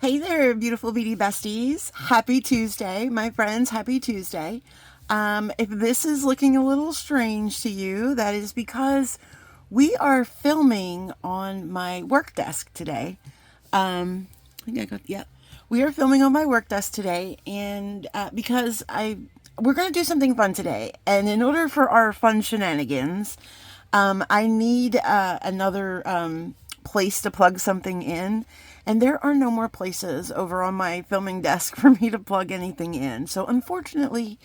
Hey there, beautiful Beady Besties. Happy Tuesday, my friends. Happy Tuesday. If this is looking a little strange to you, that is because we are filming on my work desk today. I think I got, yeah. We are filming on my work desk today, and because we're going to do something fun today. And in order for our fun shenanigans, I need another place to plug something in. And there are no more places over on my filming desk for me to plug anything in. So unfortunately,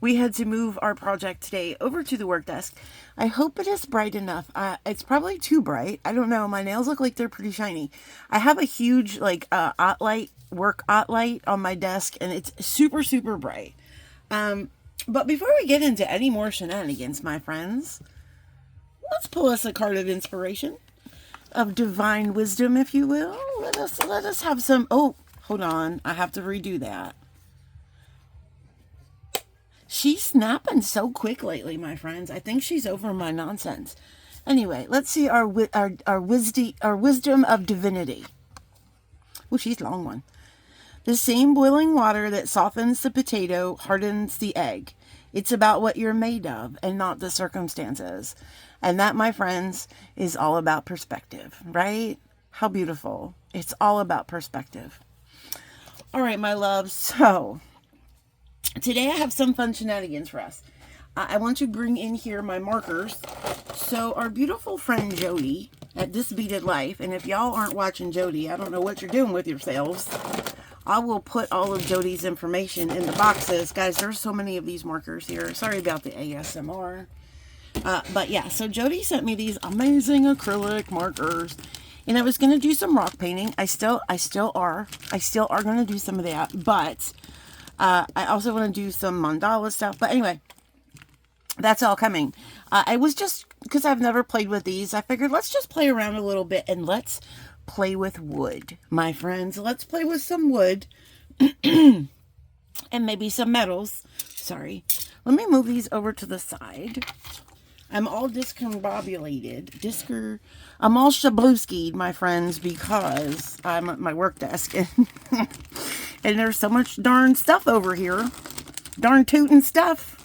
we had to move our project today over to the work desk. I hope it is bright enough. It's probably too bright. I don't know. My nails look like they're pretty shiny. I have a huge work light on my desk, and it's super, super bright. But before we get into any more shenanigans, my friends, let's pull us a card of inspiration, of divine wisdom, if you will. Let us have some. Oh, hold on. I have to redo that. She's snapping so quick lately, my friends. I think she's over my nonsense. Anyway, let's see our wisdom of divinity. Oh, she's a long one. The same boiling water that softens the potato hardens the egg. It's about what you're made of and not the circumstances. And that, my friends, is all about perspective, right? How beautiful. It's all about perspective. All right, my loves. So today I have some fun shenanigans for us. I want to bring in here my markers. So our beautiful friend Jody at This Beaded Life, and if y'all aren't watching Jody, I don't know what you're doing with yourselves. I will put all of Jody's information in the boxes. Guys, there's so many of these markers here. Sorry about the ASMR. But yeah, so Jody sent me these amazing acrylic markers. And I was going to do some rock painting. I still are going to do some of that. But I also want to do some mandala stuff. But anyway, that's all coming. I was just, because I've never played with these, I figured let's just play around a little bit and let's play with wood, my friends. Let's play with some wood and maybe some metals. Sorry. Let me move these over to the side. I'm all discombobulated. I'm all shablooskied, my friends, because I'm at my work desk and, and there's so much darn stuff over here. Darn tootin' stuff.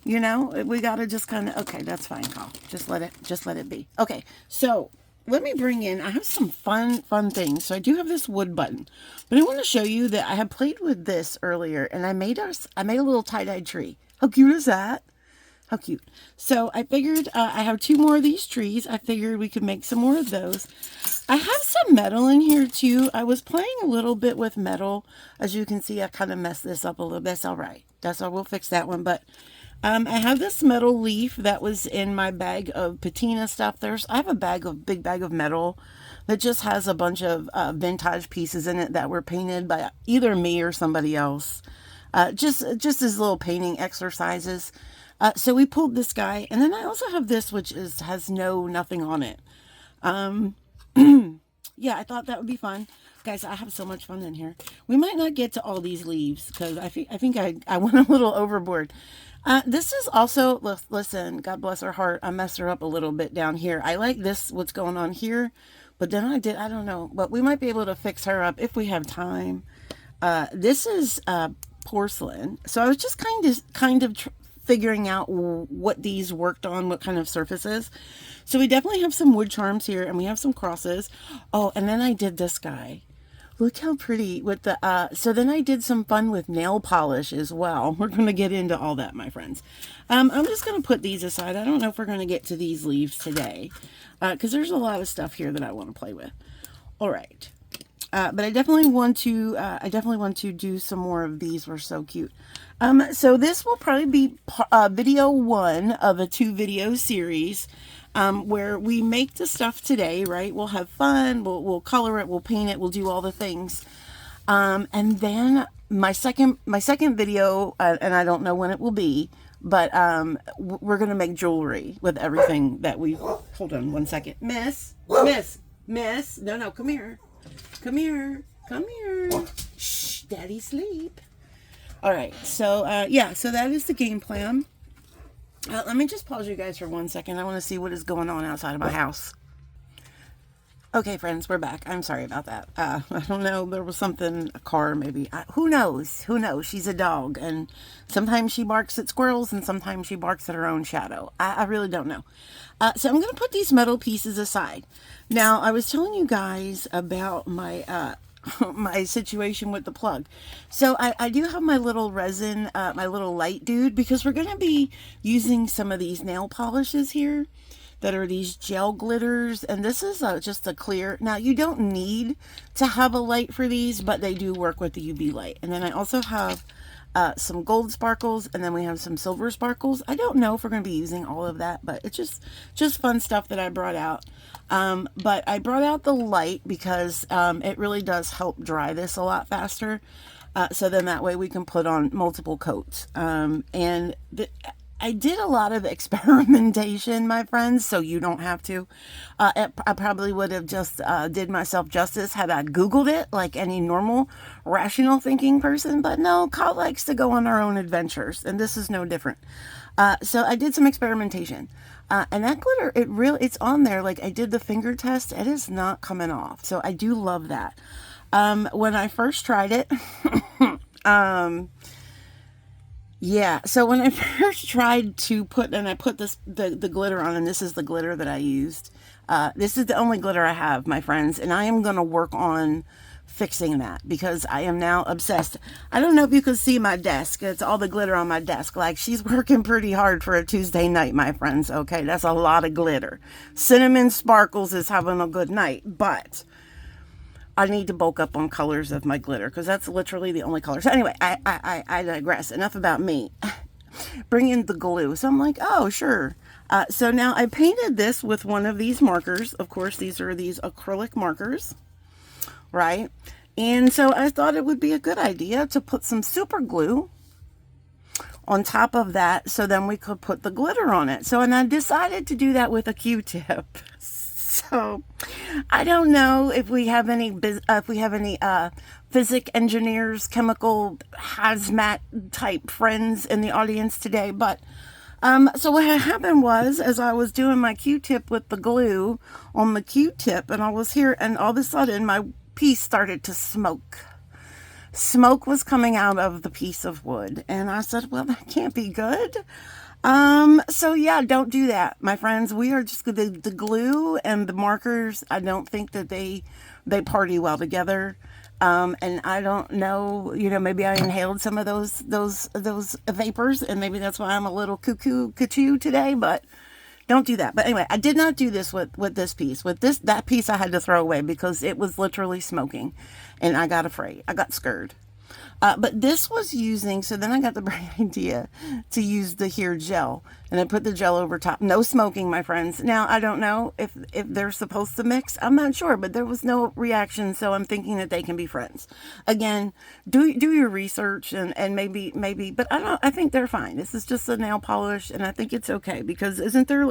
You know, we gotta just kind of, okay, that's fine, Carl. Just let it be. Okay, so let me bring in, I have some fun things. So I do have this wood button, but I want to show you that I have played with this earlier, and I made a little tie-dyed tree. How cute is that? How cute. So I figured I have two more of these trees. I figured we could make some more of those. I have some metal in here too. I was playing a little bit with metal. As you can see, I kind of messed this up a little bit. That's all right. That's all. We'll fix that one. But I have this metal leaf that was in my bag of patina stuff. I have a big bag of metal that just has a bunch of vintage pieces in it that were painted by either me or somebody else. Just as little painting exercises. So we pulled this guy, and then I also have this, which has nothing on it. Yeah, I thought that would be fun. Guys, I have so much fun in here. We might not get to all these leaves, because I think I went a little overboard. This is also, listen, God bless her heart, I messed her up a little bit down here. I like this, what's going on here, but then I don't know, but we might be able to fix her up if we have time. This is porcelain, so I was just kind of figuring out what these worked on, what kind of surfaces. So we definitely have some wood charms here, and we have some crosses. Oh, and then I did this guy. Look how pretty with the, so then I did some fun with nail polish as well. We're going to get into all that, my friends. I'm just going to put these aside. I don't know if we're going to get to these leaves today, because there's a lot of stuff here that I want to play with. All right. But I definitely want to do some more of these. We're so cute. So this will probably be video 1 of a 2-video series, where we make the stuff today, right? We'll have fun. We'll color it. We'll paint it. We'll do all the things. And then my second video, and I don't know when it will be, but we're gonna make jewelry with everything that we. Hold on one second, Miss. No, come here. Come here. Shh, Daddy sleep. All right, so yeah, so that is the game plan. Let me just pause you guys for 1 second. I want to see what is going on outside of my house. Okay, friends, we're back. I'm sorry about that. I don't know. There was something, a car maybe. Who knows? Who knows? She's a dog, and sometimes she barks at squirrels, and sometimes she barks at her own shadow. I really don't know. So I'm going to put these metal pieces aside. Now, I was telling you guys about my my situation with the plug. So I do have my little resin, my little light dude, because we're going to be using some of these nail polishes here that are these gel glitters, and this is just a clear. Now you don't need to have a light for these, but they do work with the UV light. And then I also have some gold sparkles, and then we have some silver sparkles. I don't know if we're going to be using all of that, but it's just fun stuff that I brought out. But I brought out the light because it really does help dry this a lot faster. So then that way we can put on multiple coats. I did a lot of experimentation, my friends, so you don't have to. I probably would have just did myself justice had I Googled it like any normal, rational thinking person. But no, Kyle likes to go on our own adventures, and this is no different. So I did some experimentation. And that glitter, it's on there. Like I did the finger test. It is not coming off. So I do love that. When I first tried it, yeah, so when I first tried to put, and I put the glitter on, and this is the glitter that I used. This is the only glitter I have, my friends, and I am going to work on fixing that because I am now obsessed. I don't know if you can see my desk. It's all the glitter on my desk. Like, she's working pretty hard for a Tuesday night, my friends. Okay, that's a lot of glitter. Cinnamon Sparkles is having a good night, but I need to bulk up on colors of my glitter because that's literally the only color. So anyway, I digress. Enough about me. Bring in the glue. So I'm like, oh, sure. So now I painted this with one of these markers. Of course, these are these acrylic markers, right? And so I thought it would be a good idea to put some super glue on top of that so then we could put the glitter on it. So, and I decided to do that with a Q-tip. So I don't know if we have any physics engineers, chemical hazmat type friends in the audience today, but so what had happened was, as I was doing my Q-tip with the glue on the Q-tip, and I was here, and all of a sudden my piece started to smoke. Smoke was coming out of the piece of wood, and I said, well, that can't be good. So yeah, don't do that, my friends. We are just the glue and the markers. I don't think that they party well together. And I don't know, maybe I inhaled some of those vapors, and maybe that's why I'm a little cuckoo today, but don't do that. But anyway, I did not do this with this piece. That piece I had to throw away because it was literally smoking, and I got afraid. I got scared. But this was using, so then I got the bright idea to use the here gel, and I put the gel over top. No smoking, my friends. Now, I don't know if they're supposed to mix. I'm not sure, but there was no reaction, so I'm thinking that they can be friends. Again, do your research and maybe, but I think they're fine. This is just a nail polish, and I think it's okay because isn't there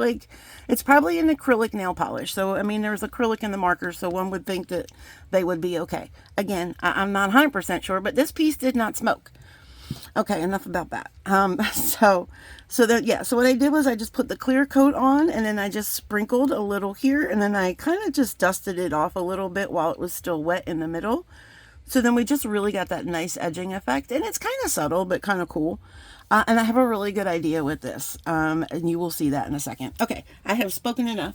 it's probably an acrylic nail polish. So, I mean, there's acrylic in the marker, so one would think that they would be okay. Again, I'm not 100% sure, but this piece did not smoke. Okay, enough about that. So what I did was I just put the clear coat on, and then I just sprinkled a little here, and then I kind of just dusted it off a little bit while it was still wet in the middle. So then we just really got that nice edging effect, and it's kind of subtle, but kind of cool. And I have a really good idea with this, and you will see that in a second. Okay, I have spoken enough.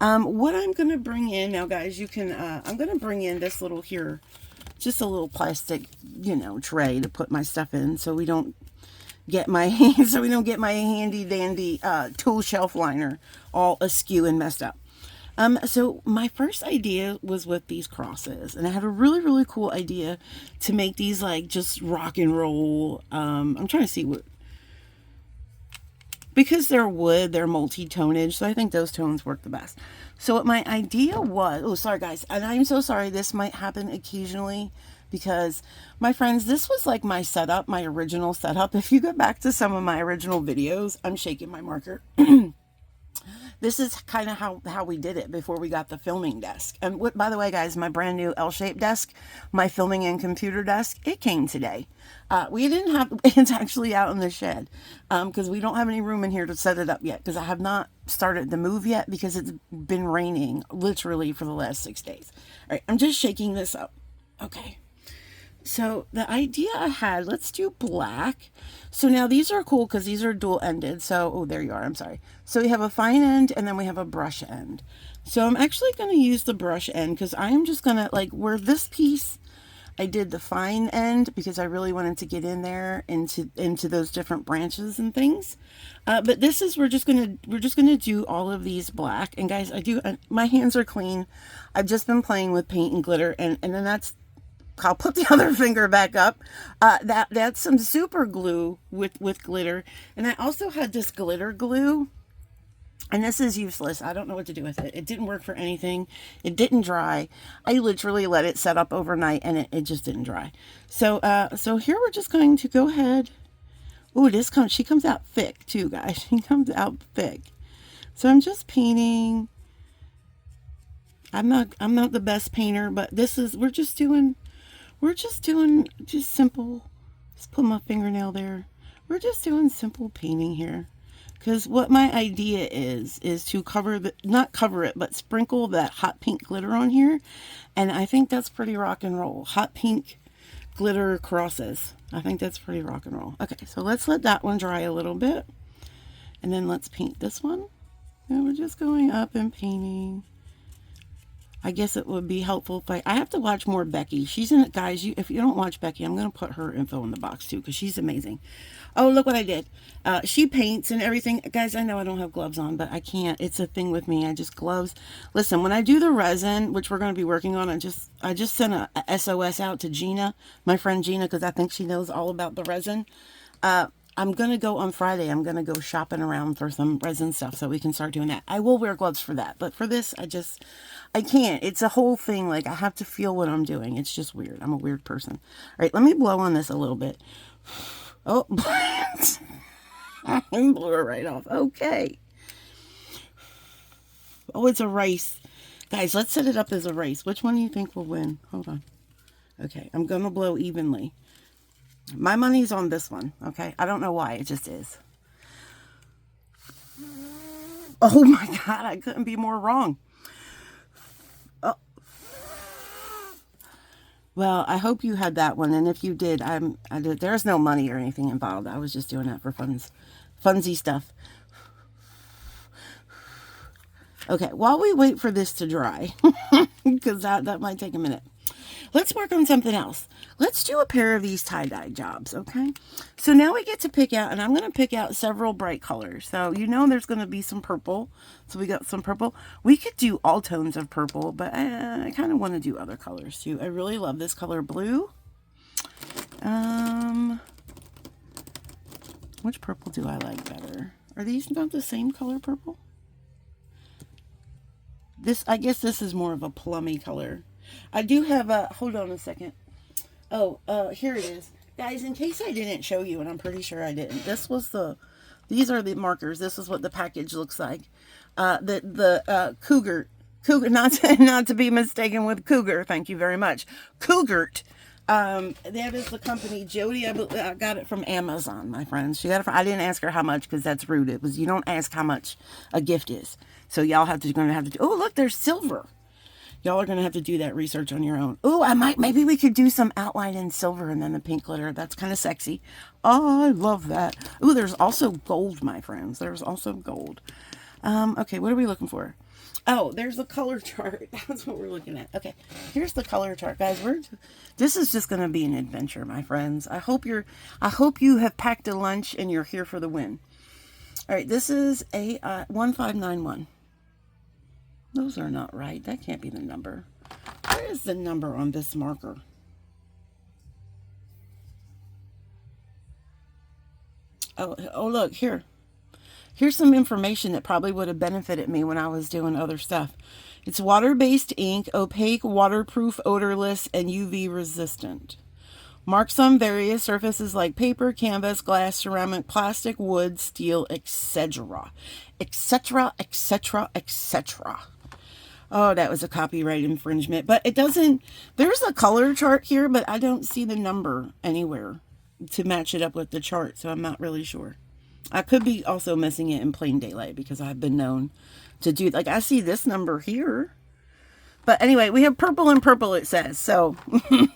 What I'm going to bring in now, guys, I'm going to bring in this little here, just a little plastic, tray to put my stuff in so we don't get my handy dandy tool shelf liner all askew and messed up. So my first idea was with these crosses, and I had a really, really cool idea to make these like just rock and roll. I'm trying to see because they're wood, they're multi-tonage, so I think those tones work the best. So what my idea was, oh, sorry guys, and I'm so sorry, this might happen occasionally because, my friends, this was like my setup, my original setup. If you go back to some of my original videos, I'm shaking my marker. This is kind of how we did it before we got the filming desk. And by the way, guys, my brand new L-shaped desk, my filming and computer desk, it came today. We didn't have, it's actually out in the shed because we don't have any room in here to set it up yet because I have not started the move yet because it's been raining literally for the last 6 days. All right, I'm just shaking this up. Okay. So the idea I had, let's do black. So now these are cool because these are dual ended. So, oh, there you are. I'm sorry. So we have a fine end and then we have a brush end. So I'm actually going to use the brush end because I am just going to, like, where this piece, I did the fine end because I really wanted to get in there into those different branches and things. But this is, we're just gonna do all of these black. And guys, my hands are clean. I've just been playing with paint and glitter, and then I'll put the other finger back up. That's some super glue with glitter. And I also had this glitter glue. And this is useless. I don't know what to do with it. It didn't work for anything. It didn't dry. I literally let it set up overnight and it just didn't dry. So here we're just going to go ahead. Oh, she comes out thick too, guys. She comes out thick. So I'm just painting. I'm not the best painter, but we're just doing simple. Just put my fingernail there. We're just doing simple painting here. Because what my idea is to not cover it, but sprinkle that hot pink glitter on here. And I think that's pretty rock and roll. Hot pink glitter crosses. I think that's pretty rock and roll. Okay, so let's let that one dry a little bit. And then let's paint this one. And we're just going up and painting. I guess it would be helpful if I have to watch more Becky. She's in it, guys. If you don't watch Becky, I'm going to put her info in the box too because she's amazing. Oh, look what I did. She paints and everything. Guys, I know I don't have gloves on, but I can't. It's a thing with me. Gloves. Listen, when I do the resin, which we're going to be working on, I just sent a SOS out to Gina, my friend Gina, because I think she knows all about the resin. I'm going to go on Friday. I'm going to go shopping around for some resin stuff so we can start doing that. I will wear gloves for that. But for this, I can't. It's a whole thing. Like, I have to feel what I'm doing. It's just weird. I'm a weird person. All right, let me blow on this a little bit. Oh, I blew it right off. Okay. Oh, it's a race. Guys, let's set it up as a race. Which one do you think will win? Hold on. Okay, I'm going to blow evenly. My money's on this one, okay? I don't know why. It just is. Oh, my God. I couldn't be more wrong. Oh. Well, I hope you had that one. And if you did, there's no money or anything involved. I was just doing that for funsy stuff. Okay, while we wait for this to dry, because that might take a minute. Let's work on something else. Let's do a pair of these tie-dye jobs, okay? So now we get to pick out, and I'm going to pick out several bright colors. So you know there's going to be some purple. So we got some purple. We could do all tones of purple, but I kind of want to do other colors too. I really love this color blue. Which purple do I like better? Are these not the same color purple? I guess this is more of a plummy color. I do have hold on a second. Oh, here it is. Guys, in case I didn't show you, and I'm pretty sure I didn't, these are the markers. This is what the package looks like. The Cougar, not to be mistaken with Cougar, thank you very much. Cougar. That is the company, Jody. I got it from Amazon, my friends. She got it from, I didn't ask her how much because that's rude. It was, you don't ask how much a gift is. So y'all going to have to do, oh, look, there's silver. Y'all are going to have to do that research on your own. Oh, maybe we could do some outline in silver and then the pink glitter. That's kind of sexy. Oh, I love that. Oh, there's also gold, my friends. There's also gold. Okay, what are we looking for? Oh, there's the color chart. That's what we're looking at. Okay, here's the color chart, guys. This is just going to be an adventure, my friends. I hope you have packed a lunch and you're here for the win. All right, this is a 1591. Those are not right. That can't be the number. Where is the number on this marker? Oh, look, here. Here's some information that probably would have benefited me when I was doing other stuff. It's water-based ink, opaque, waterproof, odorless, and UV resistant. Marks on various surfaces like paper, canvas, glass, ceramic, plastic, wood, steel, etc. etc., etc., etc. Oh, that was a copyright infringement. But it doesn't, there's a color chart here, but I don't see the number anywhere to match it up with the chart, so I'm not really sure. I could be also missing it in plain daylight because I've been known to do, like, I see this number here. But anyway, we have purple and purple, it says. So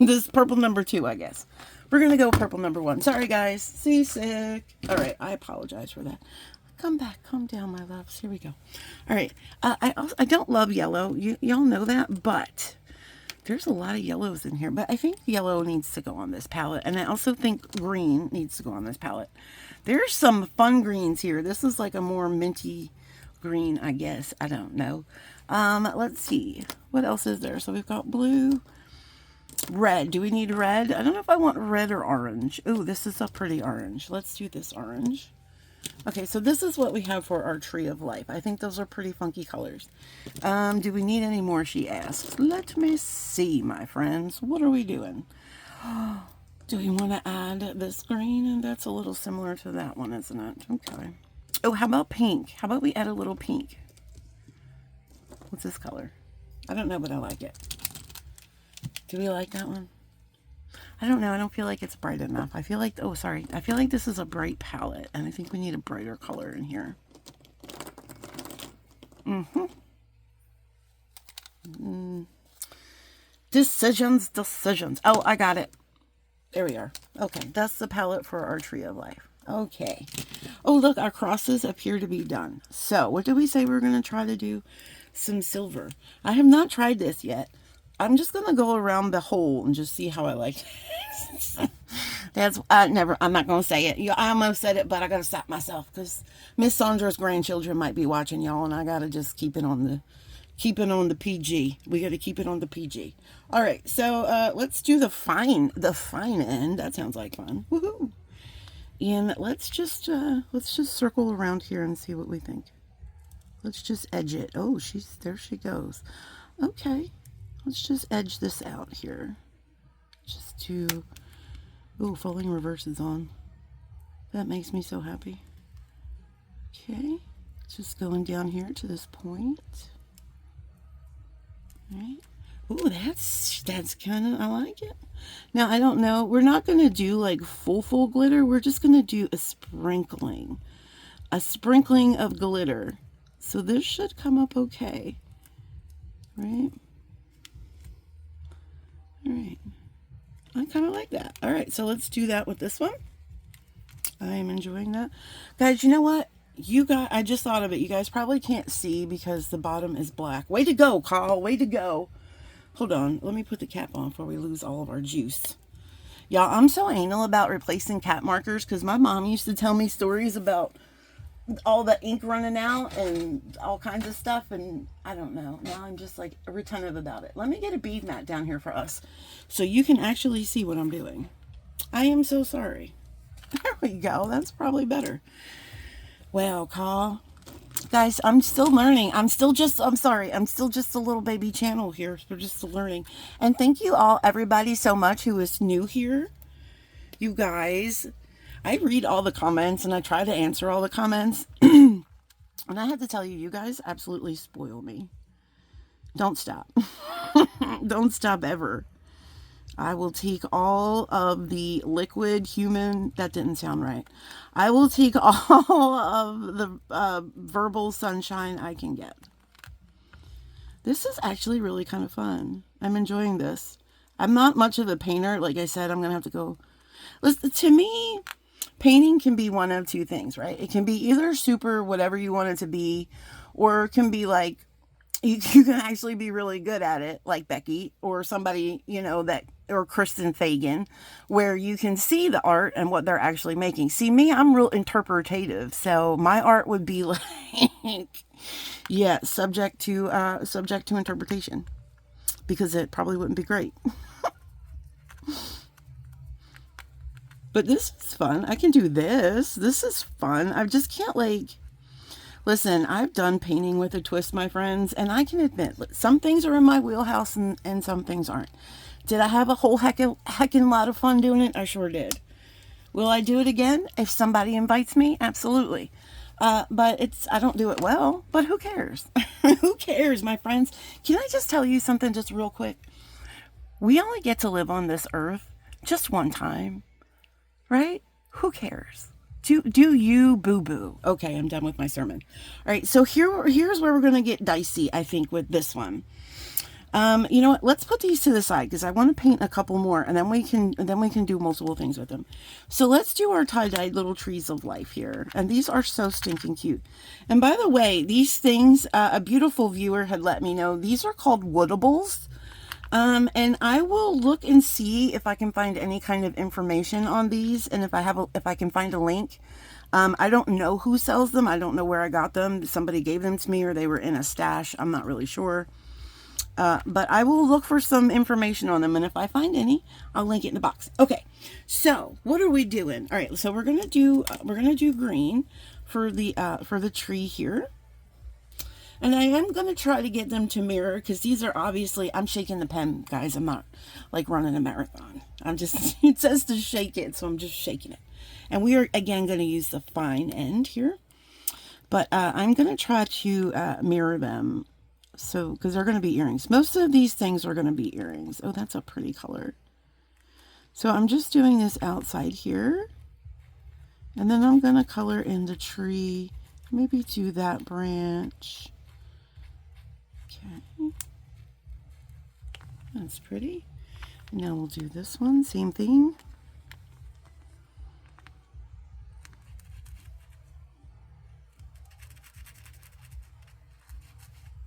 this is purple number 2, I guess. We're going to go purple number 1. Sorry, guys. Seasick. All right. I apologize for that. Come back. Calm down, my loves. Here we go. All right. I don't love yellow. Y'all know that. But there's a lot of yellows in here. But I think yellow needs to go on this palette. And I also think green needs to go on this palette. There's some fun greens here. This is like a more minty green, I guess. I don't know. Let's see. What else is there? So we've got blue, red. Do we need red? I don't know if I want red or orange. Oh, this is a pretty orange. Let's do this orange. Okay, so this is what we have for our tree of life. I think those are pretty funky colors. Do we need any more, she asks. Let me see, my friends. What are we doing? Do we want to add this green? And that's a little similar to that one, isn't it? Okay. Oh, how about pink? How about we add a little pink? What's this color? I don't know, but I like it. Do we like that one? I don't know. I don't feel like it's bright enough. I feel like, oh, sorry. I feel like this is a bright palette, and I think we need a brighter color in here. Decisions. Oh, I got it. There we are. Okay, that's the palette for our tree of life. Okay. Oh, look, our crosses appear to be done. So, what did we say we were going to try to do? Some silver. I have not tried this yet. I'm just going to go around the hole and just see how I like it. I'm not going to say it. I almost said it, but I got to stop myself because Miss Sandra's grandchildren might be watching, y'all, and I got to just keep it on the PG. We got to keep it on the PG. All right. So, let's do the fine end. That sounds like fun. Woohoo. And let's just circle around here and see what we think. Let's just edge it. Oh, there she goes. Okay. Let's just edge this out here. Just to, oh, falling reverse is on. That makes me so happy. Okay. Just going down here to this point. All right. Oh, that's kind of, I like it. Now, I don't know. We're not going to do like full glitter. We're just going to do a sprinkling of glitter. So this should come up okay, right? All right. I kind of like that. All right, so let's do that with this one. I am enjoying that. Guys, you know what? I just thought of it. You guys probably can't see because the bottom is black. Way to go, Carl. Way to go. Hold on. Let me put the cap on before we lose all of our juice. Y'all, I'm so anal about replacing cap markers because my mom used to tell me stories about all the ink running out and all kinds of stuff, and I don't know. Now I'm just like retentive about it. Let me get a bead mat down here for us so you can actually see what I'm doing. I am so sorry. There we go. That's probably better. Well, Carl. Guys, I'm still learning. I'm still just a little baby channel here. We're just learning. And thank you all, everybody, so much who is new here. You guys, I read all the comments and I try to answer all the comments. And I have to tell you, you guys absolutely spoil me. Don't stop. Don't stop ever. I will take all of the liquid human, that didn't sound right. I will take all of the verbal sunshine I can get. This is actually really kind of fun. I'm enjoying this. I'm not much of a painter. Like I said, I'm going to have to go. Listen, to me, painting can be one of two things, right? It can be either super whatever you want it to be, or it can be like, you can actually be really good at it, like Becky, or somebody, or Kristen Fagan, where you can see the art and what they're actually making. See, me, I'm real interpretative, so my art would be like, yeah, subject to interpretation, because it probably wouldn't be great. But this is fun. I can do this. This is fun. I just can't listen, I've done painting with a twist, my friends, and I can admit some things are in my wheelhouse and some things aren't. Did I have a whole heckin' lot of fun doing it? I sure did. Will I do it again if somebody invites me? Absolutely. But I don't do it well, but who cares? Who cares, my friends? Can I just tell you something just real quick? We only get to live on this earth just one time, right? Who cares? Do you, boo-boo. Okay, I'm done with my sermon. All right, so here's where we're going to get dicey, I think, with this one. You know what? Let's put these to the side because I want to paint a couple more, and then we can do multiple things with them. So let's do our tie-dyed little trees of life here, and these are so stinking cute. And by the way, these things, a beautiful viewer had let me know these are called woodables. And I will look and see if I can find any kind of information on these, and if I can find a link. I don't know who sells them. I don't know where I got them. Somebody gave them to me, or they were in a stash. I'm not really sure. But I will look for some information on them, and if I find any, I'll link it in the box. Okay, so what are we doing? All right, so we're gonna do green for the tree here, and I am gonna try to get them to mirror because these are obviously, I'm shaking the pen, guys. I'm not like running a marathon. I'm just it says to shake it, so I'm just shaking it. And we are again gonna use the fine end here, but I'm gonna try to mirror them. So, because they're going to be earrings. Most of these things are going to be earrings. Oh, that's a pretty color. So I'm just doing this outside here. And then I'm going to color in the tree. Maybe do that branch. Okay. That's pretty. Now we'll do this one. Same thing.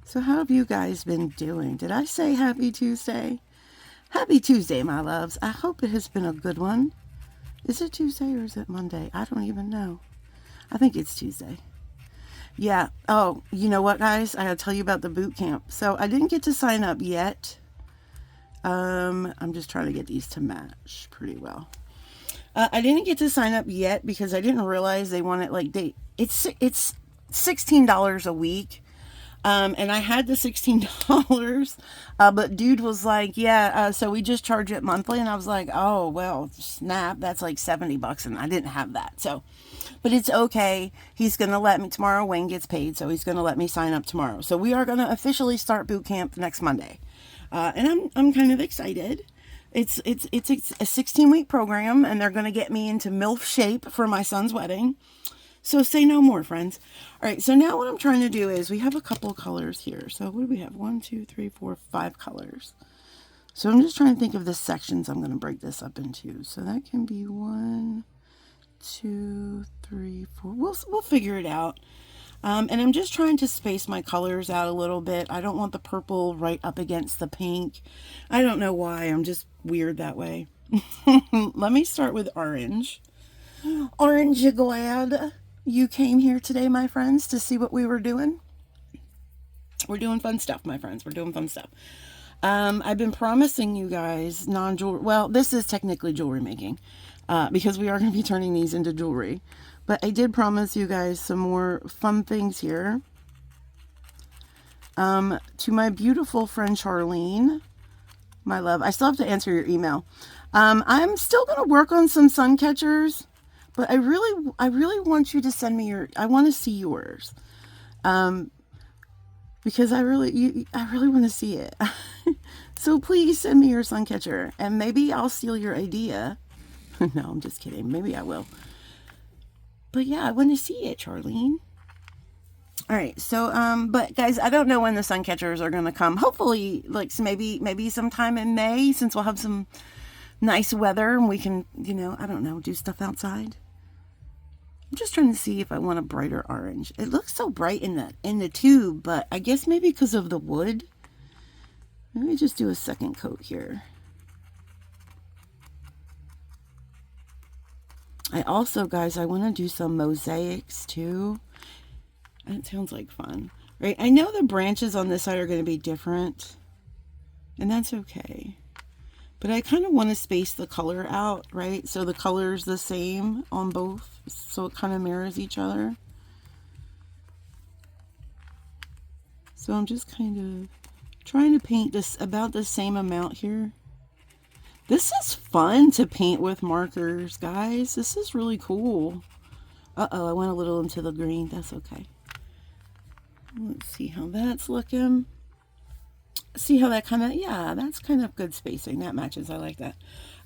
So how have you guys been doing? Did I say happy Tuesday? Happy Tuesday, my loves. I hope it has been a good one. Is it Tuesday or is it Monday? I don't even know. I think it's Tuesday. Yeah. Oh, you know what, guys? I gotta tell you about the boot camp. So I didn't get to sign up yet. I'm just trying to get these to match pretty well. I didn't get to sign up yet because I didn't realize they wanted it's $16 a week. And I had the $16, but dude was like, yeah, so we just charge it monthly. And I was like, oh, well, snap, that's like $70. And I didn't have that. So, but it's okay. He's going to let me tomorrow. Wayne gets paid. So he's going to let me sign up tomorrow. So we are going to officially start boot camp next Monday. And I'm kind of excited. It's a 16-week program, and they're going to get me into MILF shape for my son's wedding. So say no more, friends. All right, so now what I'm trying to do is we have a couple of colors here. So what do we have? 1, 2, 3, 4, 5 colors. So I'm just trying to think of the sections I'm going to break this up into. So that can be 1, 2, 3, 4. We'll figure it out. And I'm just trying to space my colors out a little bit. I don't want the purple right up against the pink. I don't know why. I'm just weird that way. Let me start with orange. Aren't you glad you came here today, my friends, to see what we were doing? We're doing fun stuff, my friends. We're doing fun stuff. I've been promising you guys non-jewelry. Well, this is technically jewelry making because we are going to be turning these into jewelry. But I did promise you guys some more fun things here. To my beautiful friend Charlene, my love, I still have to answer your email. I'm still going to work on some sun catchers. But I really want you to send me I want to see yours. Because I really want to see it. So please send me your sun catcher, and maybe I'll steal your idea. No, I'm just kidding. Maybe I will. But yeah, I want to see it, Charlene. All right. So, but guys, I don't know when the sun catchers are going to come. Hopefully, like maybe sometime in May, since we'll have some nice weather and we can, I don't know, do stuff outside. I'm just trying to see if I want a brighter orange. It looks so bright in the tube, but I guess maybe because of the wood. Let me just do a second coat here. I also, guys, I want to do some mosaics too. That sounds like fun, right? I know the branches on this side are going to be different, and that's okay. But I kind of want to space the color out, right? So the color's the same on both, so it kind of mirrors each other. So I'm just kind of trying to paint this about the same amount here. This is fun to paint with markers, guys. This is really cool. Uh-oh, I went a little into the green. That's okay. Let's see how that's looking. See how that kind of, yeah, that's kind of good spacing. That matches. I like that.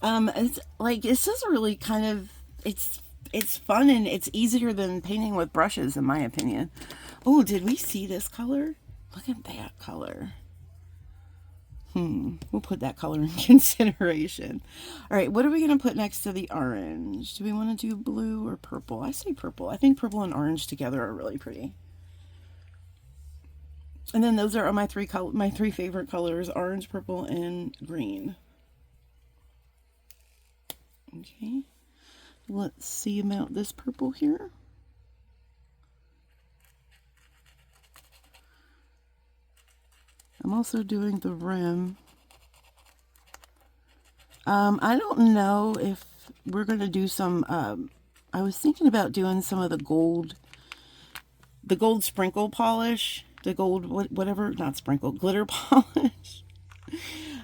It's like, this is really kind of, it's it's fun and it's easier than painting with brushes, in my opinion. Oh, did we see this color? Look at that color. We'll put that color in consideration. All right, what are we going to put next to the orange? Do we want to do blue or purple? I say purple. I think purple and orange together are really pretty. And then those are my three favorite colors, orange, purple, and green. Okay. Let's see about this purple here. I'm also doing the rim. I don't know if we're going to do some, I was thinking about doing some of the gold sprinkle polish, the gold, whatever, not sprinkle, glitter polish.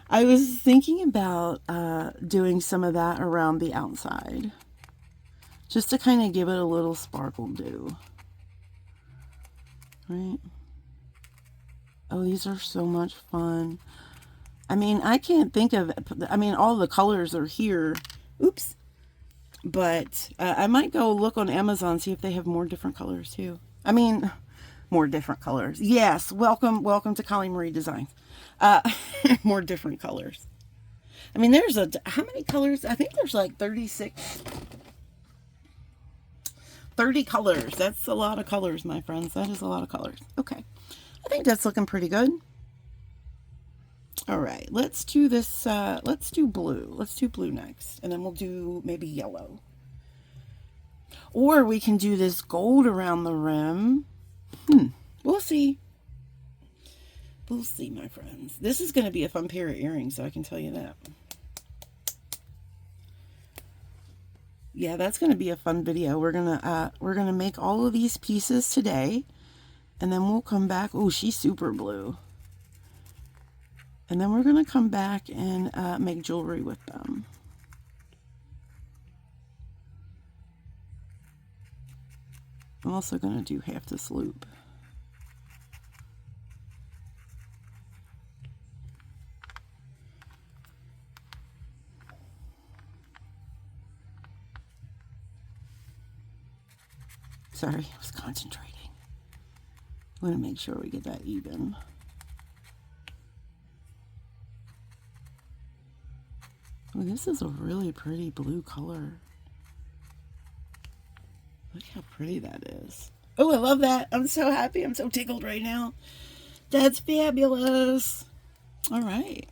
I was thinking about doing some of that around the outside, just to kind of give it a little sparkle do. Right? Oh, these are so much fun. I mean, I can't think of, I mean, all the colors are here. Oops. But I might go look on Amazon, see if they have more different colors too. I mean, more different colors. Yes, welcome to Colleen Marie Designs. More different colors. I mean, there's how many colors? I think there's like 36. 30 colors. That's a lot of colors, my friends. That is a lot of colors. Okay. I think that's looking pretty good. All right, let's do this, let's do blue. Let's do blue next, and then we'll do maybe yellow. Or we can do this gold around the rim. We'll see. We'll see, my friends. This is going to be a fun pair of earrings, so I can tell you that. Yeah, that's going to be a fun video. We're gonna make all of these pieces today, and then we'll come back. Oh, she's super blue. And then we're going to come back and make jewelry with them. I'm also going to do half this loop. Sorry, I was concentrating. I want to make sure we get that even. Oh, this is a really pretty blue color. Look how pretty that is. Oh, I love that. I'm so happy. I'm so tickled right now. That's fabulous. All right.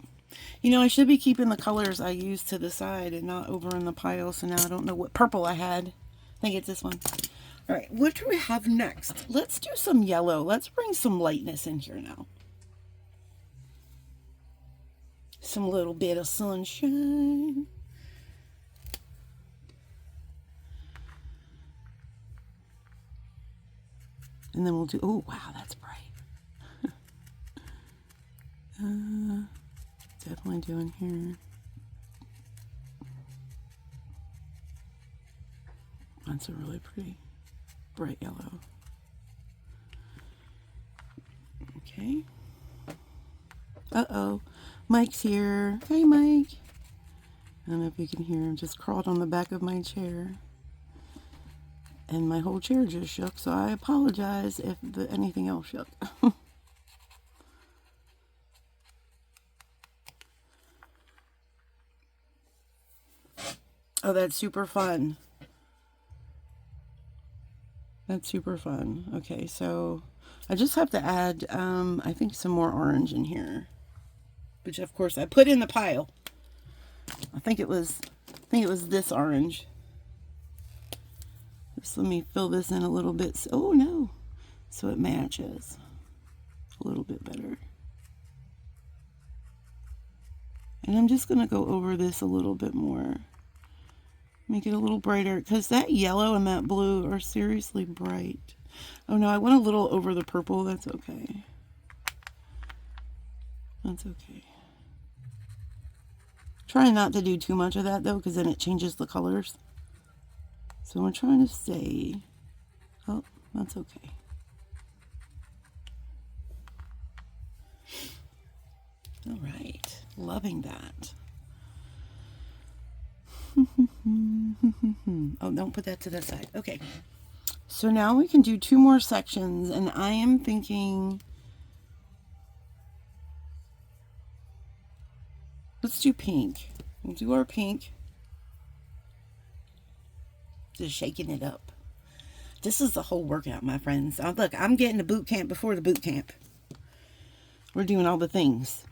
You know, I should be keeping the colors I used to the side and not over in the pile. So now I don't know what purple I had. I think it's this one. All right. What do we have next? Let's do some yellow. Let's bring some lightness in here now. Some little bit of sunshine. And then we'll do, oh, wow, that's bright. Definitely doing here. That's a really pretty bright yellow. Okay. Uh-oh. Mike's here. Hi, Mike. I don't know if you can hear him. Just crawled on the back of my chair. And my whole chair just shook, so I apologize if anything else shook. Oh, that's super fun. That's super fun. Okay, so I just have to add, I think, some more orange in here. Which, of course, I put in the pile. I think it was this orange. Just let me fill this in a little bit. Oh, no. So it matches a little bit better. And I'm just going to go over this a little bit more. Make it a little brighter, because that yellow and that blue are seriously bright. Oh, no, I went a little over the purple. That's okay. That's okay. Try not to do too much of that, though, because then it changes the colors. So I'm trying to stay. Oh, that's okay. All right. Loving that. Oh, don't put that to the side. Okay. So now we can do 2 more sections, and I am thinking, let's do pink. We'll do our pink. Just shaking it up. This is the whole workout, my friends. Look, I'm getting to boot camp before the boot camp. We're doing all the things.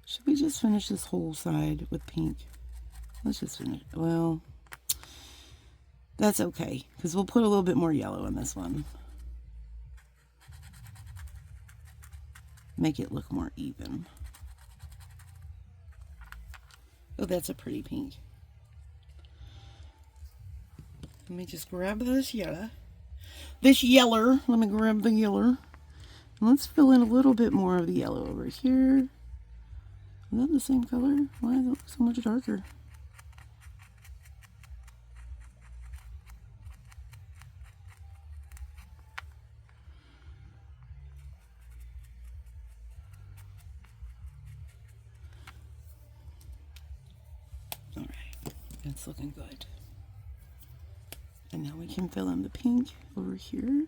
Should we just finish this whole side with pink? Let's just finish. Well, that's okay, because we'll put a little bit more yellow in this one. Make it look more even. Oh, that's a pretty pink. Let me just grab this yellow. This yeller. Let me grab the yeller. And let's fill in a little bit more of the yellow over here. Is that the same color? Why does it look so much darker? Alright, that's looking good. And now we can fill in the pink over here.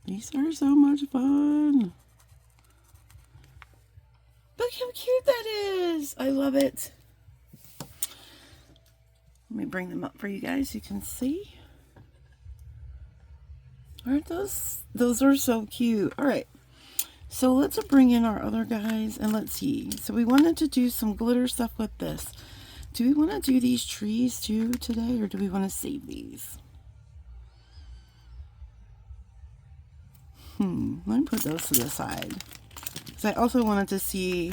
These are so much fun. Look how cute that is. I love it. Let me bring them up for you guys so you can see. Aren't those are so cute. All right. So let's bring in our other guys and let's see. So we wanted to do some glitter stuff with this. Do we want to do these trees too today, or do we want to save these? Let me put those to the side. Because I also wanted to see,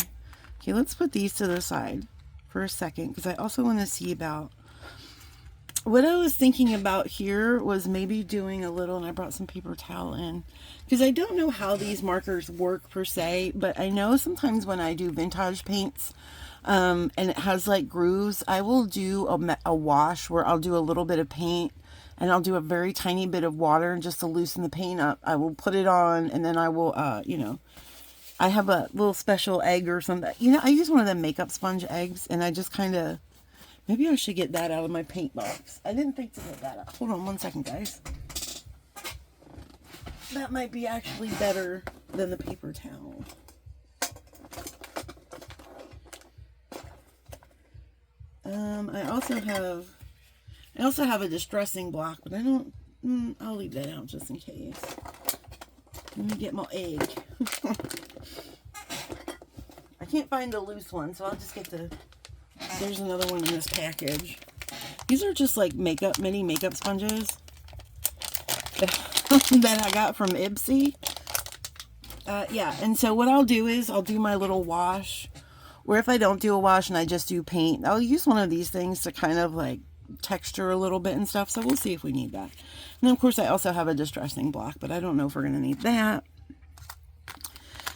okay, let's put these to the side for a second, because I also want to see about, what I was thinking about here was maybe doing a little, and I brought some paper towel in, because I don't know how these markers work per se, but I know sometimes when I do vintage paints, and it has like grooves, I will do a wash where I'll do a little bit of paint, and I'll do a very tiny bit of water just to loosen the paint up. I will put it on, and then I will, you know, I have a little special egg or something. You know, I use one of them makeup sponge eggs, and I just kind of, maybe I should get that out of my paint box. I didn't think to get that out. Hold on one second, guys. That might be actually better than the paper towel. I also have a distressing block, but I don't, I'll leave that out just in case. Let me get my egg. I can't find the loose one, so I'll just get the, there's another one in this package. These are just like mini makeup sponges that I got from Ipsy. Yeah, and so what I'll do is I'll do my little wash, or if I don't do a wash and I just do paint, I'll use one of these things to kind of like texture a little bit and stuff, so we'll see if we need that. And then of course I also have a distressing block, but I don't know if we're going to need that.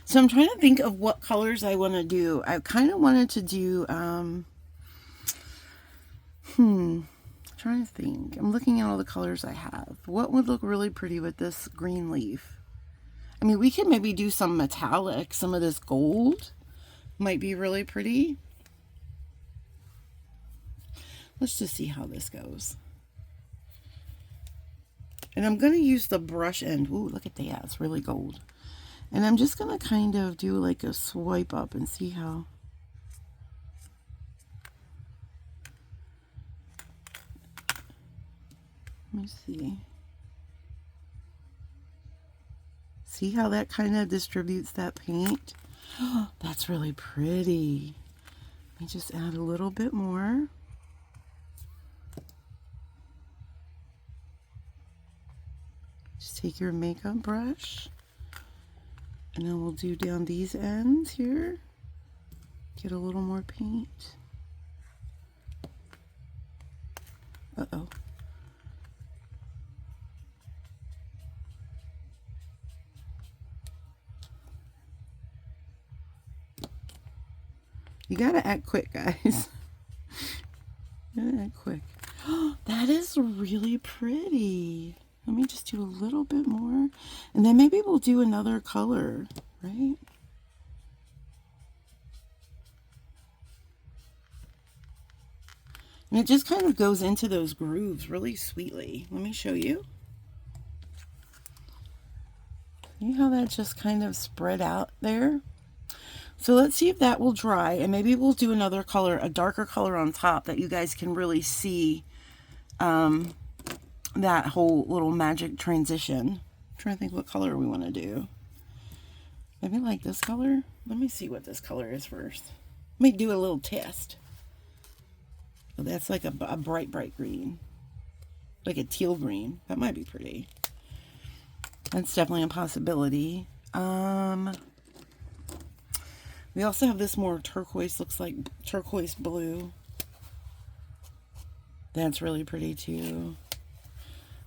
So I'm trying to think of what colors I want to do. I kind of wanted to do, trying to think. I'm looking at all the colors I have. What would look really pretty with this green leaf? I mean, we could maybe do some metallic. Some of this gold might be really pretty. Let's just see how this goes. And I'm going to use the brush end. Ooh, look at that. It's really gold. And I'm just going to kind of do like a swipe up and see how. Let me see. See how that kind of distributes that paint? Oh, that's really pretty. Let me just add a little bit more. Just take your makeup brush, and then we'll do down these ends here. Get a little more paint. Uh-oh. You gotta act quick, guys. Quick. That is really pretty. Let me just do a little bit more. And then maybe we'll do another color, right? And it just kind of goes into those grooves really sweetly. Let me show you. See how that just kind of spread out there? So let's see if that will dry, and maybe we'll do another color, a darker color on top that you guys can really see that whole little magic transition. I'm trying to think what color we want to do. Maybe like this color? Let me see what this color is first. Let me do a little test. Oh, that's like a bright, bright green. Like a teal green. That might be pretty. That's definitely a possibility. We also have this more turquoise, looks like turquoise blue. That's really pretty too.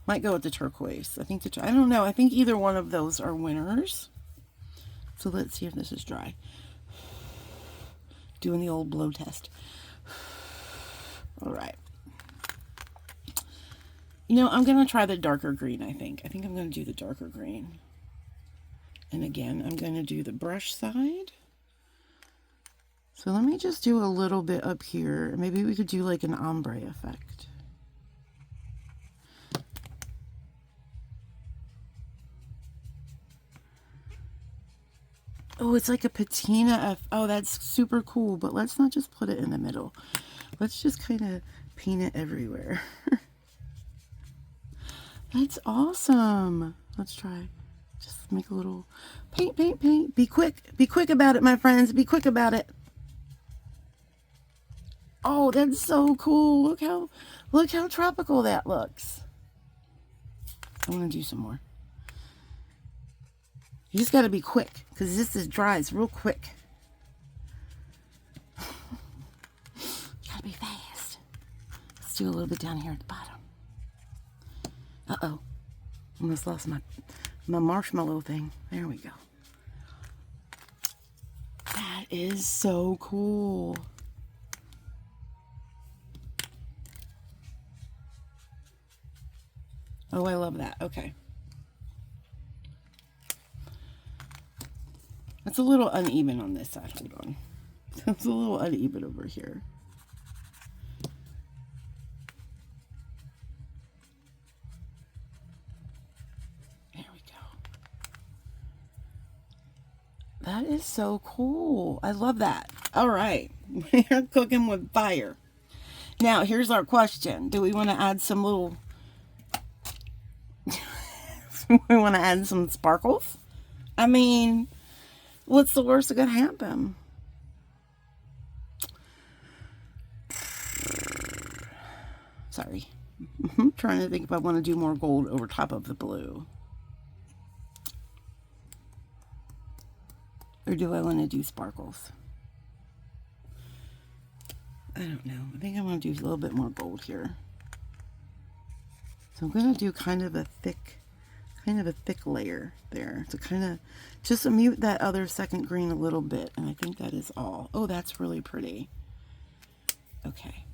Might go with the turquoise. I think I don't know. I think either one of those are winners. So let's see if this is dry. Doing the old blow test. All right. You know, I'm going to try the darker green, I think. I think I'm going to do the darker green. And again, I'm going to do the brush side. So let me just do a little bit up here. Maybe we could do like an ombre effect. Oh, it's like a patina. Oh, that's super cool. But let's not just put it in the middle. Let's just kind of paint it everywhere. That's awesome. Let's try. Just make a little paint, paint, paint. Be quick. Be quick about it, my friends. Be quick about it. Oh, that's so cool. Look how tropical that looks. I want to do some more. You just got to be quick because this dries real quick. Gotta be fast. Let's do a little bit down here at the bottom. Uh-oh. Almost lost my marshmallow thing. There we go. That is so cool. Oh, I love that. Okay. It's a little uneven on this side. Hold on. It's a little uneven over here. There we go. That is so cool. I love that. All right. We're cooking with fire. Now, here's our question. Do we want to add some little... we want to add some sparkles? I mean, what's the worst that could happen? Sorry. I'm trying to think if I want to do more gold over top of the blue. Or do I want to do sparkles? I don't know. I think I want to do a little bit more gold here. So I'm going to do kind of a thick layer there to kind of just mute that other second green a little bit. And I think that is all. Oh, that's really pretty. Okay.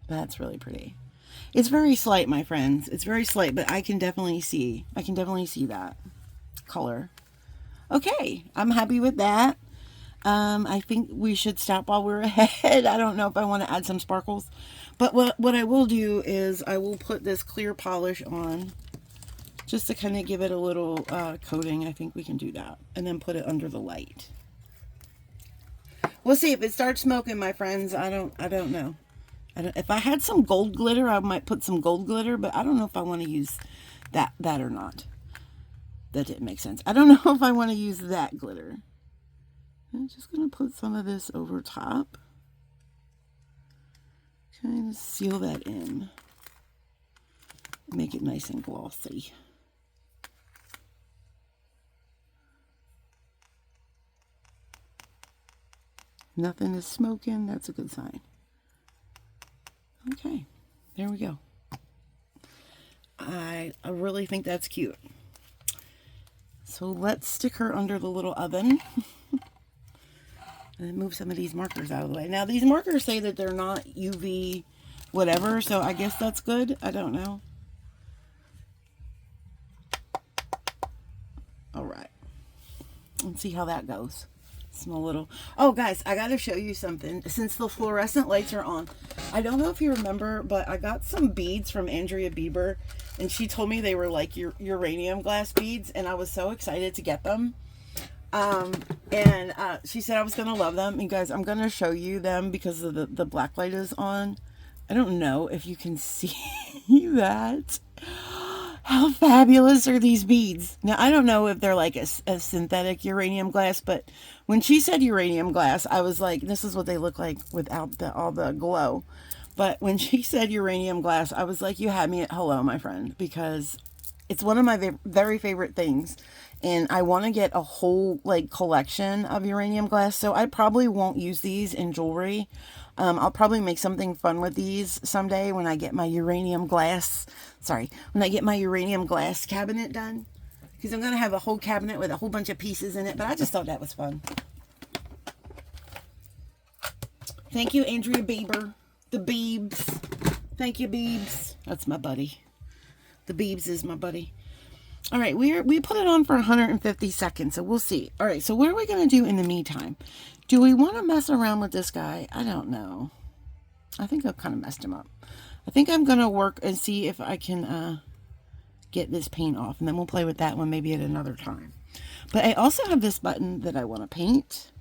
That's really pretty. It's very slight, my friends. It's very slight, but I can definitely see that color. Okay, I'm happy with that. I think we should stop while we're ahead. I don't know if I want to add some sparkles, but what I will do is I will put this clear polish on just to kind of give it a little coating. I think we can do that, and then put it under the light. We'll see if it starts smoking, my friends. I don't know. If I had some gold glitter, I might put some gold glitter, but I don't know if I want to use that or not. That didn't make sense. I don't know if I want to use that glitter. I'm just going to put some of this over top. Kind of seal that in. Make it nice and glossy. Nothing is smoking. That's a good sign. Okay, there we go. I really think that's cute. So let's stick her under the little oven. And then move some of these markers out of the way. Now, these markers say that they're not UV whatever, so I guess that's good. I don't know. All right. Let's see how that goes. Small little... Oh, guys, I got to show you something. Since the fluorescent lights are on, I don't know if you remember, but I got some beads from Andrea Bieber, and she told me they were like uranium glass beads, and I was so excited to get them. She said I was going to love them. You guys, I'm going to show you them because of the black light is on. I don't know if you can see that. How fabulous are these beads? Now, I don't know if they're like a synthetic uranium glass, but when she said uranium glass, I was like, this is what they look like without all the glow. But when she said uranium glass, I was like, you had me at hello, my friend, because it's one of my very favorite things. And I want to get a whole like collection of uranium glass. So I probably won't use these in jewelry. I'll probably make something fun with these someday when I get my uranium glass. When I get my uranium glass cabinet done. Because I'm going to have a whole cabinet with a whole bunch of pieces in it. But I just thought that was fun. Thank you, Andrea Bieber. The Beebs. Thank you, Beebs. That's my buddy. The Beebs is my buddy. All right, we put it on for 150 seconds, so we'll see. All right, so what are we going to do in the meantime? Do we want to mess around with this guy? I don't know. I think I've kind of messed him up. I think I'm going to work and see if I can get this paint off, and then we'll play with that one maybe at another time. But I also have this button that I want to paint,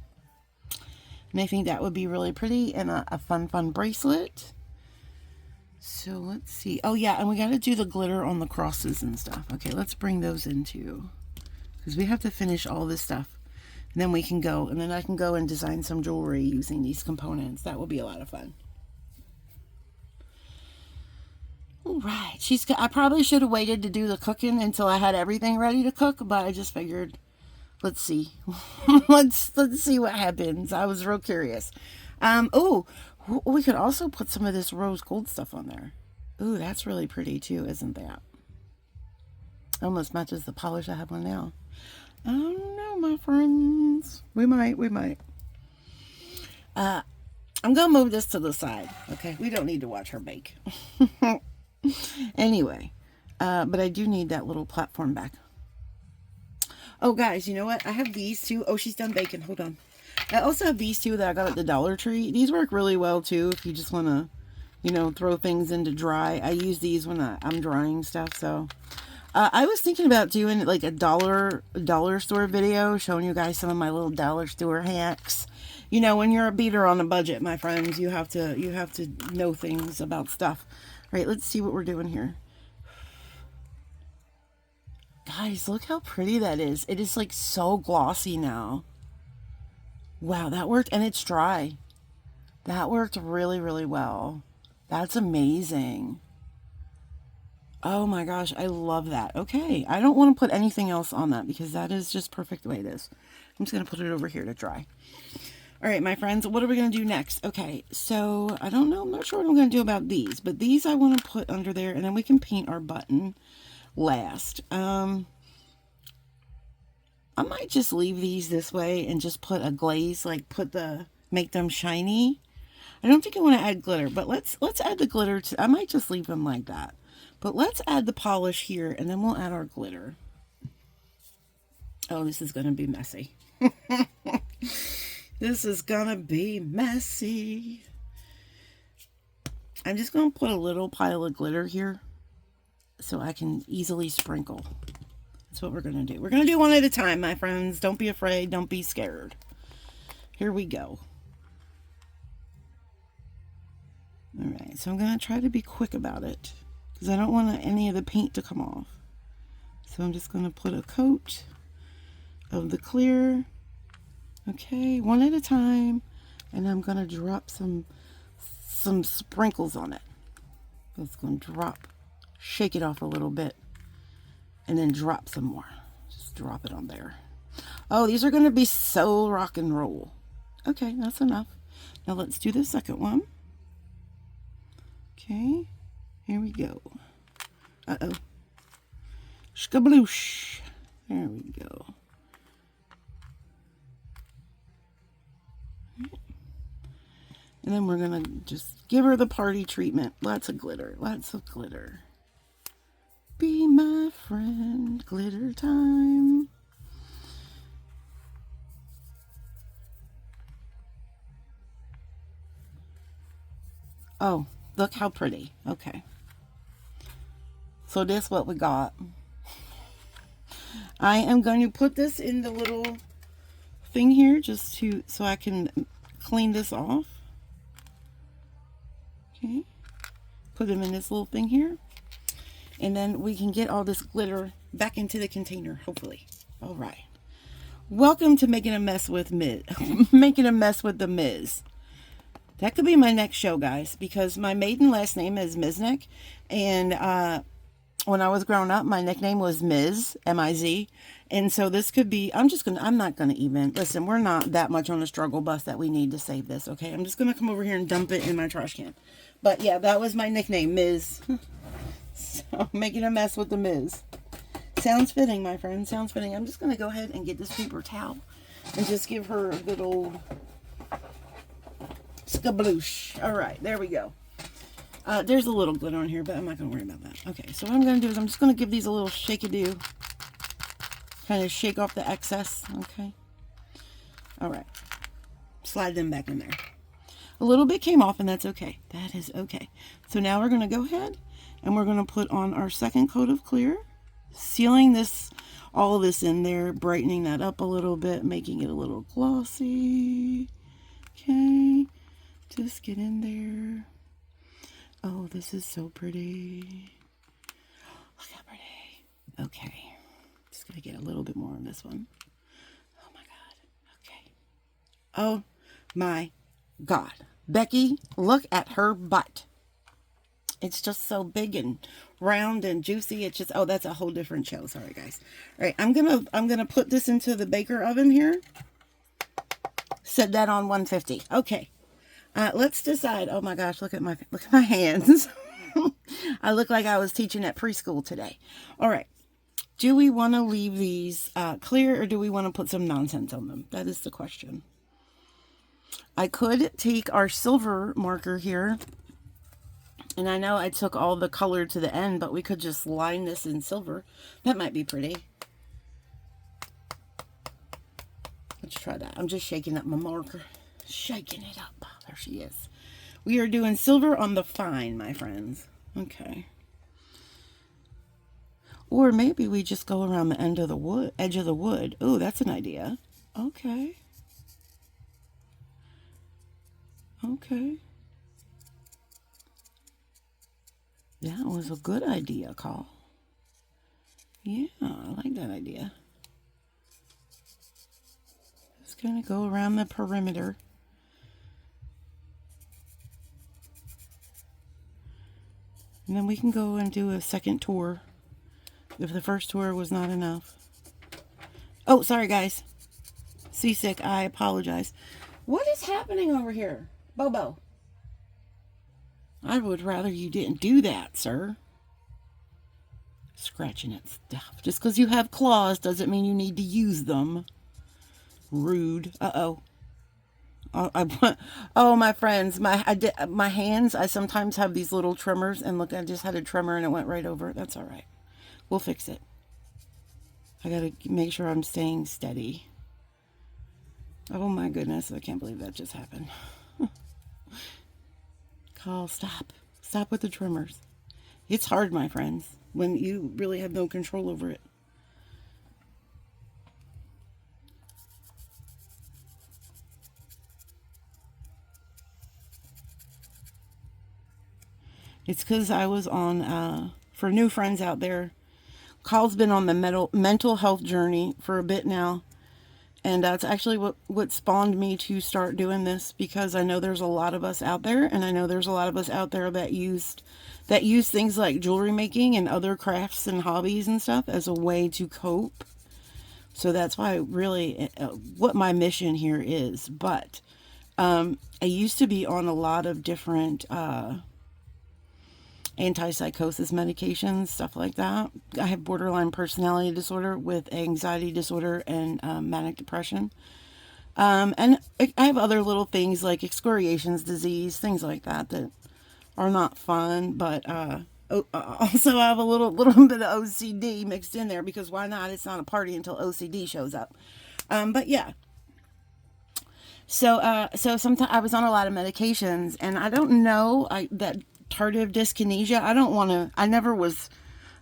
and I think that would be really pretty and a fun bracelet. So let's see. Oh yeah, and we got to do the glitter on the crosses and stuff. Okay, let's bring those in too, because we have to finish all this stuff. And then we can go, and then I can go and design some jewelry using these components. That will be a lot of fun. All right, I probably should have waited to do the cooking until I had everything ready to cook, but I just figured, let's see. let's see what happens. I was real curious. Oh, we could also put some of this rose gold stuff on there. Ooh, that's really pretty too, isn't that? Almost matches the polish I have on now. I don't know, my friends. We might. I'm gonna move this to the side. Okay, we don't need to watch her bake. Anyway, but I do need that little platform back. Oh, guys, you know what? I have these two. Oh, she's done baking. Hold on. I also have these two that I got at the Dollar Tree. These work really well too if you just want to, you know, throw things into dry. I use these when I'm drying stuff. So I was thinking about doing like a dollar store video showing you guys some of my little dollar store hacks. You know, when you're a beater on a budget, my friends, you have to know things about stuff. All right, let's see what we're doing here. Guys, look how pretty that is. It is like so glossy now. Wow, that worked, and it's dry. That worked really, really well. That's amazing. Oh my gosh, I love that. Okay, I don't want to put anything else on that because that is just perfect the way it is. I'm just going to put it over here to dry. All right, my friends, what are we going to do next? Okay, so I don't know. I'm not sure what I'm going to do about these, but these I want to put under there, and then we can paint our button last. I might just leave these this way and just put a glaze, like make them shiny. I don't think I want to add glitter, but let's add the glitter to, I might just leave them like that. But let's add the polish here, and then we'll add our glitter. Oh, this is going to be messy. This is going to be messy. I'm just going to put a little pile of glitter here so I can easily sprinkle. That's what we're going to do. We're going to do one at a time, my friends. Don't be afraid. Don't be scared. Here we go. All right, so I'm going to try to be quick about it because I don't want any of the paint to come off. So I'm just going to put a coat of the clear. Okay, one at a time. And I'm going to drop some sprinkles on it. It's going to drop, shake it off a little bit, and then drop some more. Just drop it on there. Oh, these are going to be so rock and roll. Okay, that's enough. Now let's do the second one. Okay, here we go. Uh-oh. Shkabloosh. There we go. And then we're going to just give her the party treatment. Lots of glitter. Lots of glitter. Be my friend. Glitter time. Oh, look how pretty. Okay. So this is what we got. I am going to put this in the little thing here just to so I can clean this off. Okay. Put them in this little thing here. And then we can get all this glitter back into the container, hopefully. All right. Welcome to Making a Mess with Miz. Making a Mess with the Miz. That could be my next show, guys, because my maiden last name is Miznek. And when I was growing up, my nickname was Miz, M-I-Z. And so this could be, I'm not going to even, listen, we're not that much on a struggle bus that we need to save this, okay? I'm just going to come over here and dump it in my trash can. But yeah, that was my nickname, Miz. So, making a mess with the Miz. Sounds fitting, my friend, sounds fitting. I'm just going to go ahead and get this paper towel and just give her a good old skabloosh. All right, there we go. There's a little glitter on here, but I'm not going to worry about that. Okay, so what I'm going to do is I'm just going to give these a little shake-a-do. Kind of shake off the excess, okay? All right. Slide them back in there. A little bit came off, and that's okay. That is okay. So now we're going to go ahead, and we're going to put on our second coat of clear, sealing this, all of this in there, brightening that up a little bit, making it a little glossy. Okay. Just get in there. Oh, this is so pretty. Look how pretty. Okay. Just going to get a little bit more on this one. Oh my God. Okay. Oh my God. Becky, look at her butt. It's just so big and round and juicy. It's just, oh, that's a whole different show. Sorry, guys. All right. I'm going to put this into the baker oven here. Set that on 150. Okay. Let's decide. Oh my gosh, look at my hands. I look like I was teaching at preschool today. All right. Do we want to leave these clear, or do we want to put some nonsense on them? That is the question. I could take our silver marker here, and I know I took all the color to the end, but we could just line this in silver. That might be pretty. Let's try that. I'm just shaking up my marker. Shaking it up. There she is. We are doing silver on the fine, my friends. Okay. Or maybe we just go around the end of the wood, edge of the wood. Oh, that's an idea. Okay. Okay. That was a good idea, Carl. Yeah, I like that idea. Just gonna go around the perimeter. And then we can go and do a second tour if the first tour was not enough. Oh, sorry, guys. Seasick, I apologize. What is happening over here? Bobo. I would rather you didn't do that, sir. Scratching at stuff. Just because you have claws doesn't mean you need to use them. Rude. Uh-oh. Oh, my friends, my hands, I sometimes have these little tremors, and look, I just had a tremor and it went right over it. That's all right. We'll fix it. I got to make sure I'm staying steady. Oh my goodness, I can't believe that just happened. Carl, stop. Stop with the tremors. It's hard, my friends, when you really have no control over it. It's because I was on, for new friends out there, Carl's been on the mental health journey for a bit now. And that's actually what spawned me to start doing this, because I know there's a lot of us out there, and I know there's a lot of us out there that use things like jewelry making and other crafts and hobbies and stuff as a way to cope. So that's why really what my mission here is. But I used to be on a lot of different antipsychosis medications, stuff like that. I have borderline personality disorder with anxiety disorder and manic depression. And I have other little things like excoriations disease, things like that that are not fun, but also I have a little bit of OCD mixed in there because why not? It's not a party until OCD shows up. But yeah, so sometimes I was on a lot of medications, and I don't know that tardive dyskinesia. I don't want to. I never was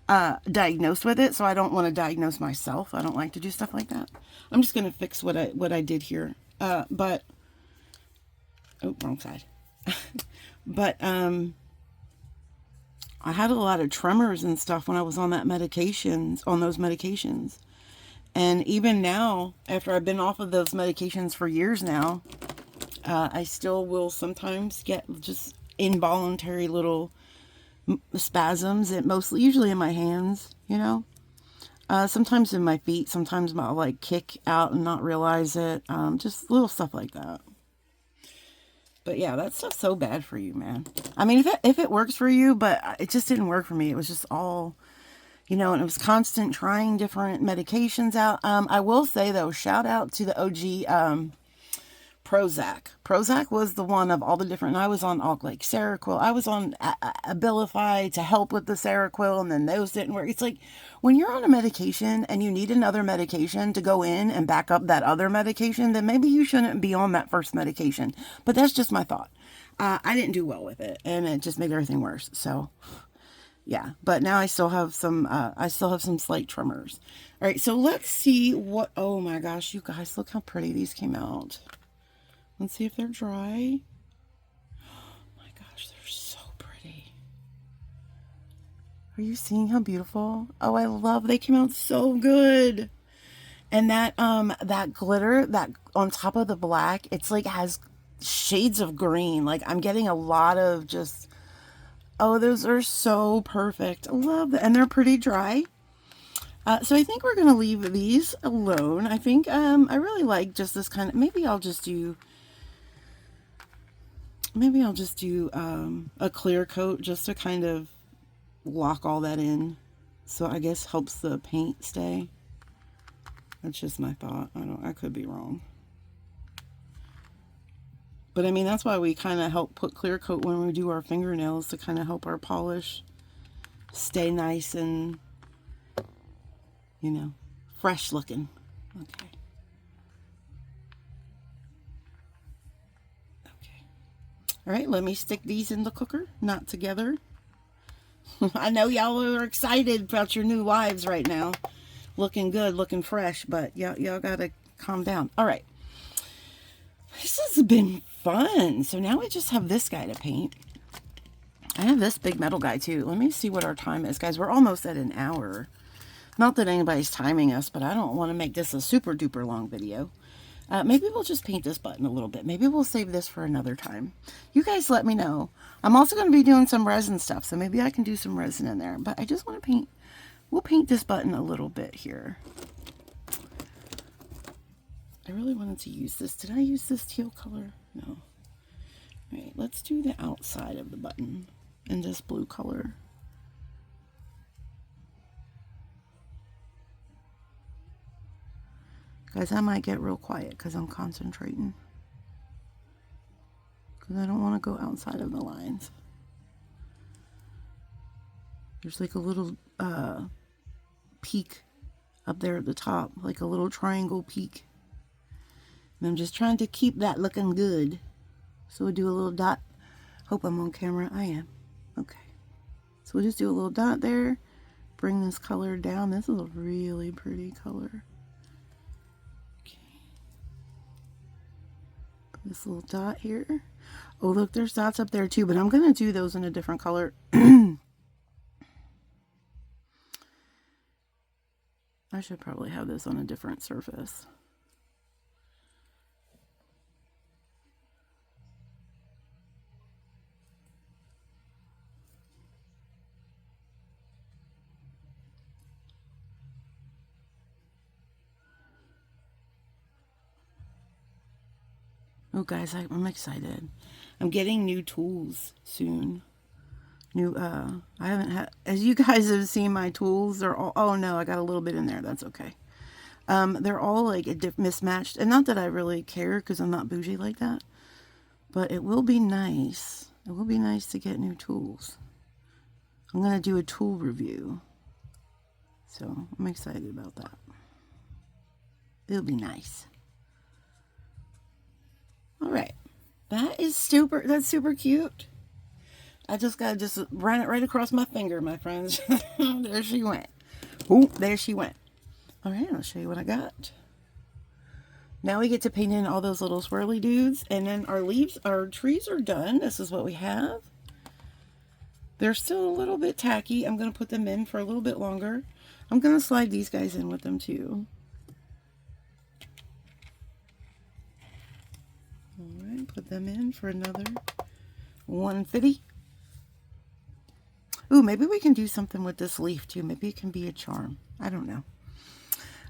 diagnosed with it, so I don't want to diagnose myself. I don't like to do stuff like that. I'm just gonna fix what I did here. But oh, wrong side. But I had a lot of tremors and stuff when I was on those medications. And even now, after I've been off of those medications for years now, I still will sometimes get just involuntary little spasms. Usually in my hands, you know. Sometimes in my feet. Sometimes I'll like kick out and not realize it. Just little stuff like that. But yeah, that stuff's so bad for you, man. I mean, if it works for you, but it just didn't work for me. It was just all, and it was constant trying different medications out. I will say though, shout out to the OG Prozac. Prozac was the one of all the different. And I was on all like Seroquel. I was on Abilify to help with the Seroquel, and then those didn't work. It's like when you're on a medication and you need another medication to go in and back up that other medication, then maybe you shouldn't be on that first medication. But that's just my thought. I didn't do well with it, and it just made everything worse. So yeah, but now I still have some slight tremors. All right, so let's see what. Oh my gosh, you guys, look how pretty these came out. Let's see if they're dry. Oh my gosh, they're so pretty. Are you seeing how beautiful? Oh, I love, they came out so good. And that glitter that on top of the black, it's like has shades of green. Like I'm getting a lot of just, oh, those are so perfect. I love that. And they're pretty dry. So I think we're going to leave these alone. I think I really like just this kind of, maybe I'll just do a clear coat just to kind of lock all that in. So I guess helps the paint stay. That's just my thought. I could be wrong. But I mean, that's why we kind of help put clear coat when we do our fingernails, to kind of help our polish stay nice and, fresh looking. Okay. All right, let me stick these in the cooker, not together. I know y'all are excited about your new wives right now. Looking good, looking fresh, but y'all gotta calm down. All right. This has been fun. So now we just have this guy to paint. I have this big metal guy too. Let me see what our time is, guys. We're almost at an hour. Not that anybody's timing us, but I don't want to make this a super duper long video. Maybe we'll just paint this button a little bit. Maybe we'll save this for another time. You guys let me know. I'm also going to be doing some resin stuff, so maybe I can do some resin in there. But I just want to paint. We'll paint this button a little bit here. I really wanted to use this. Did I use this teal color? No. All right, let's do the outside of the button in this blue color. Guys, I might get real quiet because I'm concentrating. Because I don't want to go outside of the lines. There's like a little peak up there at the top. Like a little triangle peak. And I'm just trying to keep that looking good. So we'll do a little dot. Hope I'm on camera. I am. Okay. So we'll just do a little dot there. Bring this color down. This is a really pretty color. This little dot here. Oh, look, there's dots up there too, but I'm going to do those in a different color. I should probably have this on a different surface. Oh, guys, I'm excited. I'm getting new tools soon. I haven't had, as you guys have seen my tools, they're all, oh no, I got a little bit in there. That's okay. They're all like mismatched, and not that I really care because I'm not bougie like that, but it will be nice. It will be nice to get new tools. I'm going to do a tool review, so I'm excited about that. It'll be nice. All right, that's super cute. I just got to just run it right across my finger, my friends. There she went. Oh, there she went. All right, I'll show you what I got. Now we get to paint in all those little swirly dudes, and then our trees are done. This is what we have. They're still a little bit tacky. I'm going to put them in for a little bit longer. I'm going to slide these guys in with them too. All right, put them in for another 150. Ooh, maybe we can do something with this leaf too. Maybe it can be a charm. I don't know.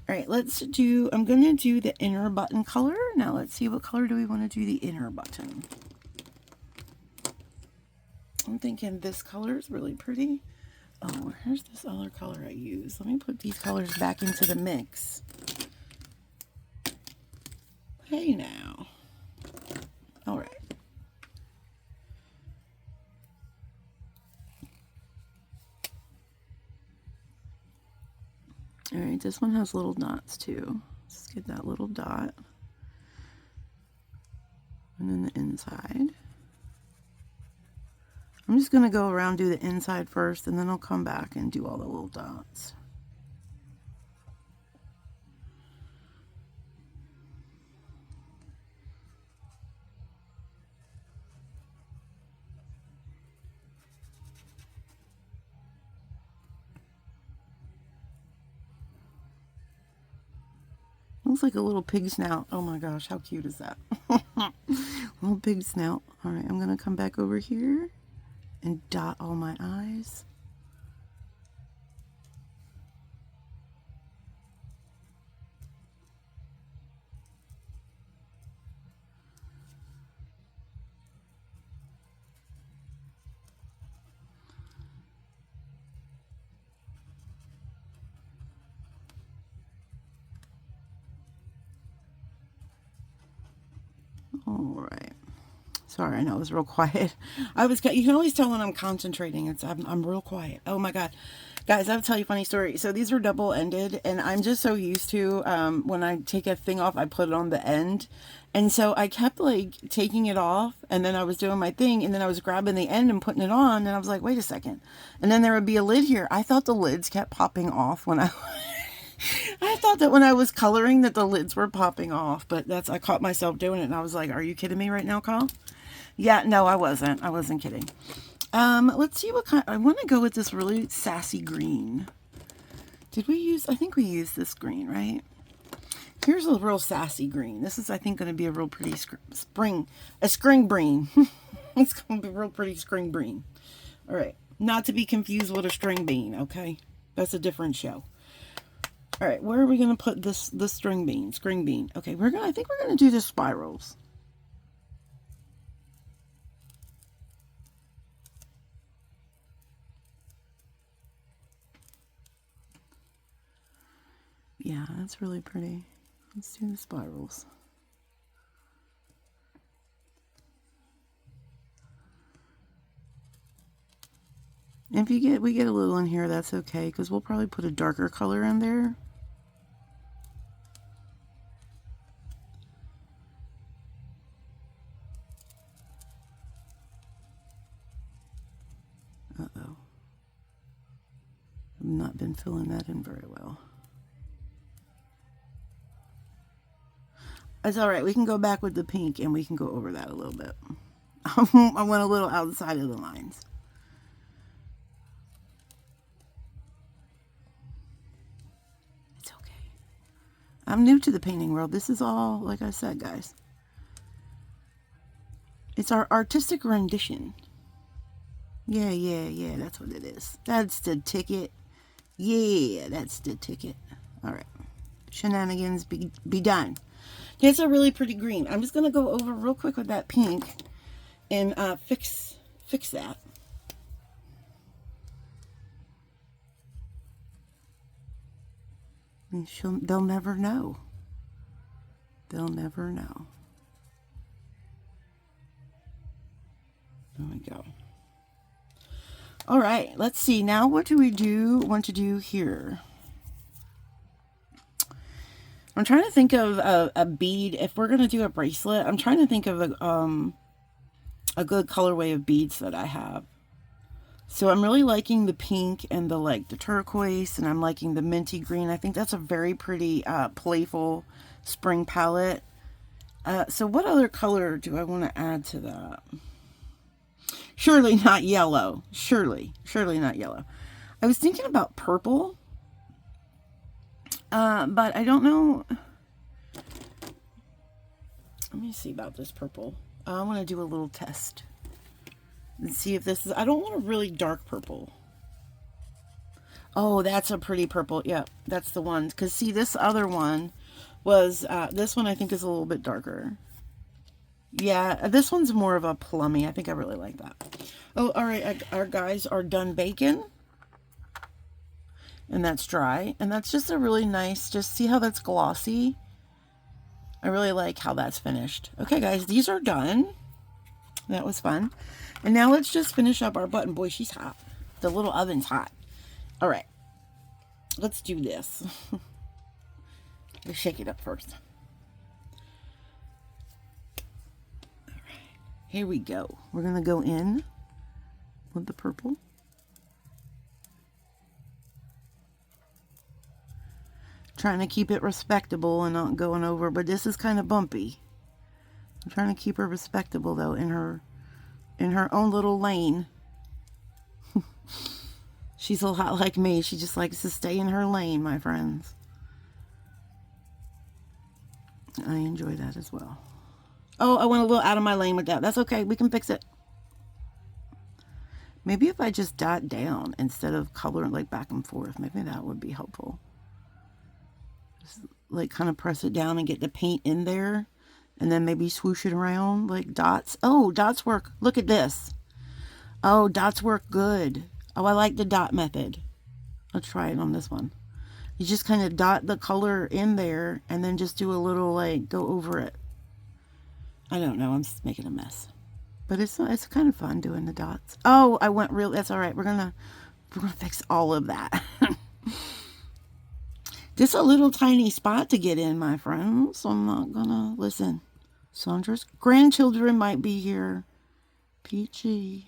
All right, I'm going to do the inner button color. Now let's see, what color do we want to do the inner button? I'm thinking this color is really pretty. Oh, here's this other color I use. Let me put these colors back into the mix. Hey now. All right. All right, this one has little dots too. Let's get that little dot. And then the inside. I'm just going to go around, do the inside first, and then I'll come back and do all the little dots. Looks like a little pig snout. Oh my gosh, how cute is that? Little pig snout. All right, I'm going to come back over here and dot all my eyes. All right. Sorry, I know it was real quiet. You can always tell when I'm concentrating. I'm real quiet. Oh my God. Guys, I have to tell you a funny story. So these are double-ended, and I'm just so used to, when I take a thing off, I put it on the end. And so I kept like taking it off, and then I was doing my thing, and then I was grabbing the end and putting it on, and I was like, wait a second. And then there would be a lid here. I thought the lids kept popping off when I thought that when I was coloring that the lids were popping off, but I caught myself doing it, and I was like, are you kidding me right now, Carl? Yeah, no, I wasn't. I wasn't kidding. Let's see what kind. I want to go with this really sassy green. I think we used this green, right? Here's a real sassy green. This is, I think, going to be a real pretty spring green. It's going to be a real pretty spring green. All right. Not to be confused with a string bean, okay? That's a different show. All right, where are we going to put this string bean? Okay, I think we're going to do the spirals. Yeah, that's really pretty. Let's do the spirals. If we get a little in here, that's okay, because we'll probably put a darker color in there. Uh-oh. I've not been filling that in very well. It's all right. We can go back with the pink, and we can go over that a little bit. I went a little outside of the lines. It's okay. I'm new to the painting world. This is all, like I said, guys. It's our artistic rendition. Yeah. That's what it is. That's the ticket. Yeah, that's the ticket. All right. Shenanigans be done. It's a really pretty green. I'm just going to go over real quick with that pink and fix that. And they'll never know. They'll never know. There we go. All right, let's see. Now what do we want to do here? I'm trying to think of a bead. If we're going to do a bracelet, I'm trying to think of a good colorway of beads that I have. So I'm really liking the pink and the turquoise, and I'm liking the minty green. I think that's a very pretty playful spring palette. So what other color do I want to add to that? Surely not yellow. Surely not yellow. I was thinking about purple, but I don't know. Let me see about this purple. I want to do a little test and see if this is, I don't want a really dark purple. Oh, that's a pretty purple. Yeah, that's the one. Because see, this other one was, this one I think is a little bit darker. Yeah, this one's more of a plummy. I think I really like that. Oh, all right. Our guys are done baking. And that's dry. And that's just a really nice, just see how that's glossy? I really like how that's finished. Okay, guys, these are done. That was fun. And now let's just finish up our button. Boy, she's hot. The little oven's hot. All right. Let's do this. Let's shake it up first. All right. Here we go. We're going to go in with the purple. Trying to keep it respectable and not going over, but this is kind of bumpy. I'm trying to keep her respectable though in her own little lane. She's a lot like me. She just likes to stay in her lane, my friends. I enjoy that as well. Oh, I went a little out of my lane with that. That's okay. We can fix it. Maybe if I just dot down instead of coloring like back and forth, maybe that would be helpful. Just like kind of press it down and get the paint in there. And then maybe swoosh it around like dots. Oh, dots work. Look at this. Oh, dots work good. Oh, I like the dot method. Let's try it on this one. You just kind of dot the color in there and then just do a little go over it. I don't know. I'm just making a mess. But it's kind of fun doing the dots. Oh, I went real. That's all right. We're gonna fix all of that. Just a little tiny spot to get in, my friends. So I'm not gonna listen. Sandra's grandchildren might be here. Peachy.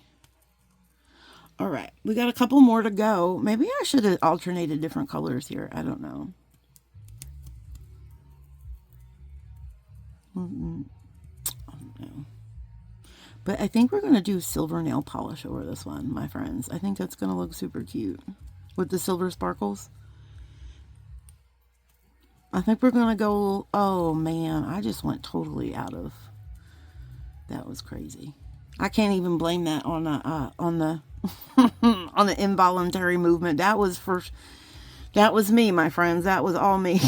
All right, we got a couple more to go. Maybe I should have alternated different colors here. I don't know. I don't know. But I think we're going to do silver nail polish over this one, my friends. I think that's going to look super cute with the silver sparkles. I think we're going to go, oh man, I just went totally out of, that was crazy. I can't even blame that on the, on the involuntary movement. That was me, my friends. That was all me.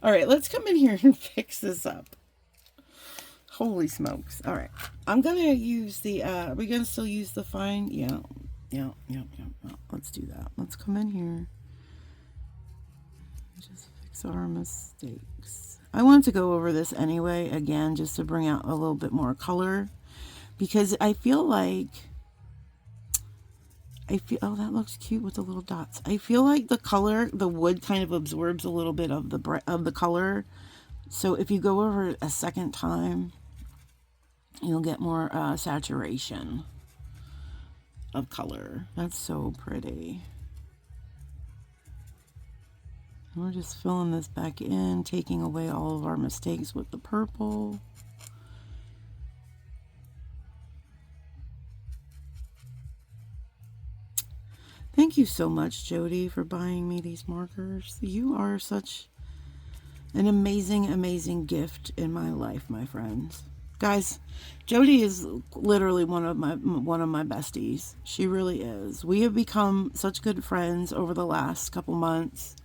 All right, let's come in here and fix this up. Holy smokes. All right. I'm going to use the, are we going to still use the fine? Yeah. Let's do that. Let's come in here. Just fix our mistakes. I wanted to go over this anyway, again, just to bring out a little bit more color. Because I feel like, oh, that looks cute with the little dots. I feel like the color, the wood kind of absorbs a little bit of the color. So if you go over it a second time, you'll get more saturation of color. That's so pretty. And we're just filling this back in, taking away all of our mistakes with the purple. Thank you so much, Jody, for buying me these markers. You are such an amazing, amazing gift in my life, my friends. Guys, Jody is literally one of my besties. She really is. We have become such good friends over the last couple months.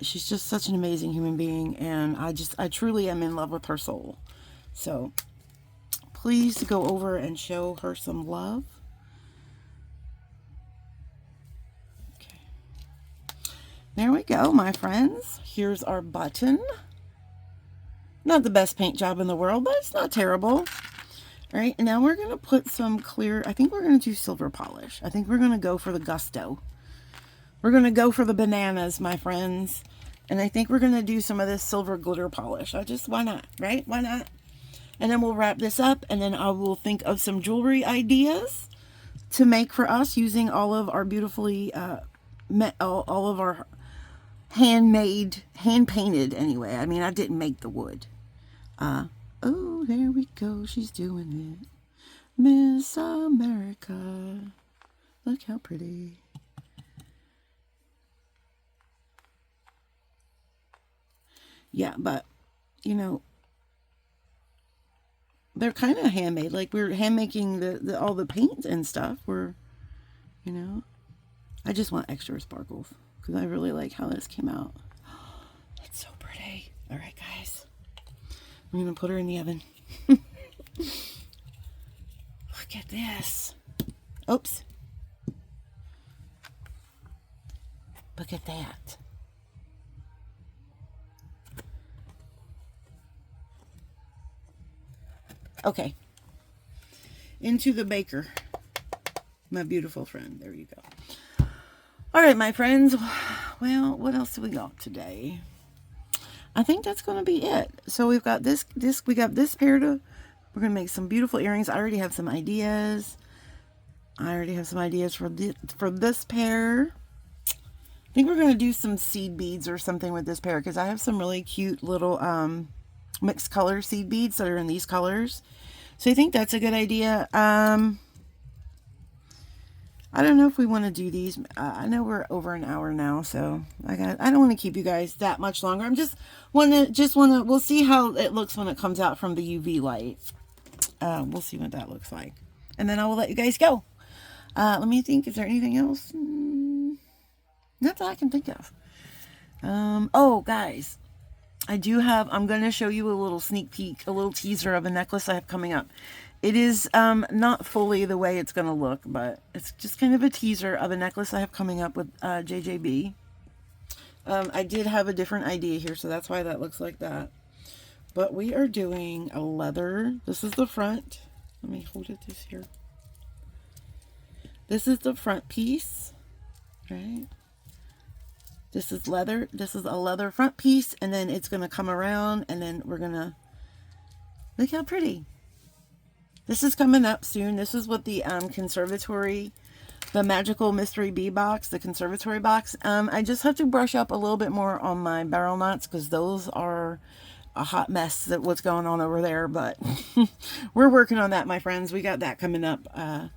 She's just such an amazing human being, and I truly am in love with her soul. So please go over and show her some love. There we go, my friends. Here's our button. Not the best paint job in the world, but it's not terrible. All right, and now we're going to put some clear, I think we're going to do silver polish. I think we're going to go for the gusto. We're going to go for the bananas, my friends. And I think we're going to do some of this silver glitter polish. Why not, right? Why not? And then we'll wrap this up, and then I will think of some jewelry ideas to make for us using all of our beautifully, all of our handmade, hand-painted anyway. I mean, I didn't make the wood. Oh, there we go. She's doing it. Miss America. Look how pretty. Yeah, but, you know, they're kind of handmade. Like, we're hand making all the paint and stuff. You know, I just want extra sparkles because I really like how this came out. It's so pretty. All right, guys. I'm going to put her in the oven. Look at this. Oops. Look at that. Okay. Into the baker. My beautiful friend. There you go. All right, my friends. Well, what else do we got today? I think that's going to be it. So we've got this we got this pair to, we're going to make some beautiful earrings. I already have some ideas. For this pair. I think we're going to do some seed beads or something with this pair because I have some really cute little mixed color seed beads that are in these colors. So I think that's a good idea. I don't know if we want to do these. I know we're over an hour now, so I don't want to keep you guys that much longer. I'm just want to we'll see how it looks when it comes out from the UV light. We'll see what that looks like. And then I will let you guys go. Let me think, is there anything else? Not that I can think of. Oh, guys, I'm going to show you a little sneak peek, a little teaser of a necklace I have coming up. It is not fully the way it's going to look, but it's just kind of a teaser of a necklace I have coming up with JJB. I did have a different idea here, so that's why that looks like that. But we are doing a leather. This is the front. Let me hold this here. This is the front piece, right? This is leather. This is a leather front piece, and then it's going to come around, and then we're going to, look how pretty. This is coming up soon. This is what the conservatory, the magical mystery bee box, the conservatory box. I just have to brush up a little bit more on my barrel knots because those are a hot mess that what's going on over there, but we're working on that, my friends. We got that coming up.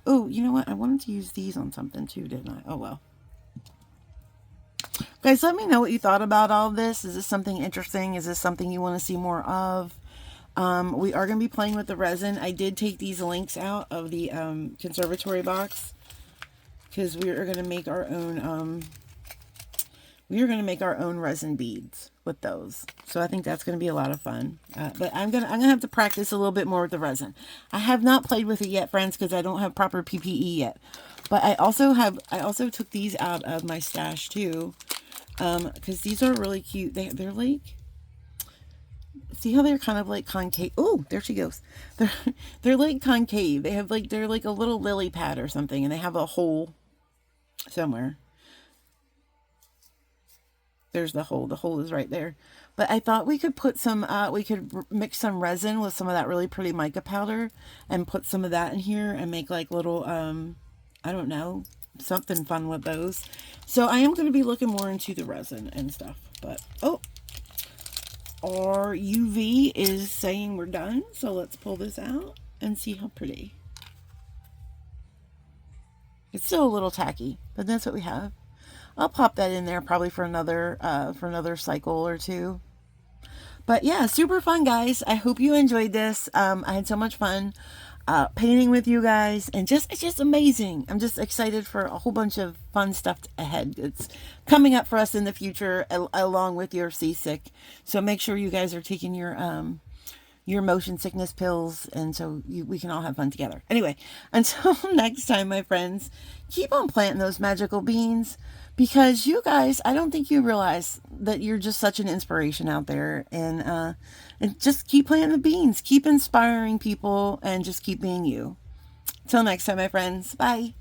Oh, you know what? I wanted to use these on something too, didn't I? Oh, well. Guys, let me know what you thought about all of this. Is this something interesting? Is this something you want to see more of? We are going to be playing with the resin. I did take these links out of the conservatory box because we are going to make our own resin beads with those. So I think that's going to be a lot of fun. But I'm gonna have to practice a little bit more with the resin. I have not played with it yet, friends, because I don't have proper PPE yet. But I also took these out of my stash too, because these are really cute. They're like, see how they're kind of like concave. Oh, there she goes. They're like concave. They're like a little lily pad or something, and they have a hole somewhere. There's the hole. The hole is right there. But I thought we could put some, we could mix some resin with some of that really pretty mica powder and put some of that in here and make like little, I don't know, something fun with those. So I am going to be looking more into the resin and stuff. But, oh, our UV is saying we're done. So let's pull this out and see how pretty. It's still a little tacky, but that's what we have. I'll pop that in there probably for another cycle or two. But yeah, super fun, guys. I hope you enjoyed this. I had so much fun painting with you guys, and it's just amazing. I'm just excited for a whole bunch of fun stuff ahead. It's coming up for us in the future, along with your seasick. So make sure you guys are taking your motion sickness pills, and so we can all have fun together. Anyway, until next time, my friends, keep on planting those magical beans. because you guys, I don't think you realize that you're just such an inspiration out there, and just keep planting the beans, keep inspiring people, and just keep being you. Till next time, my friends. Bye.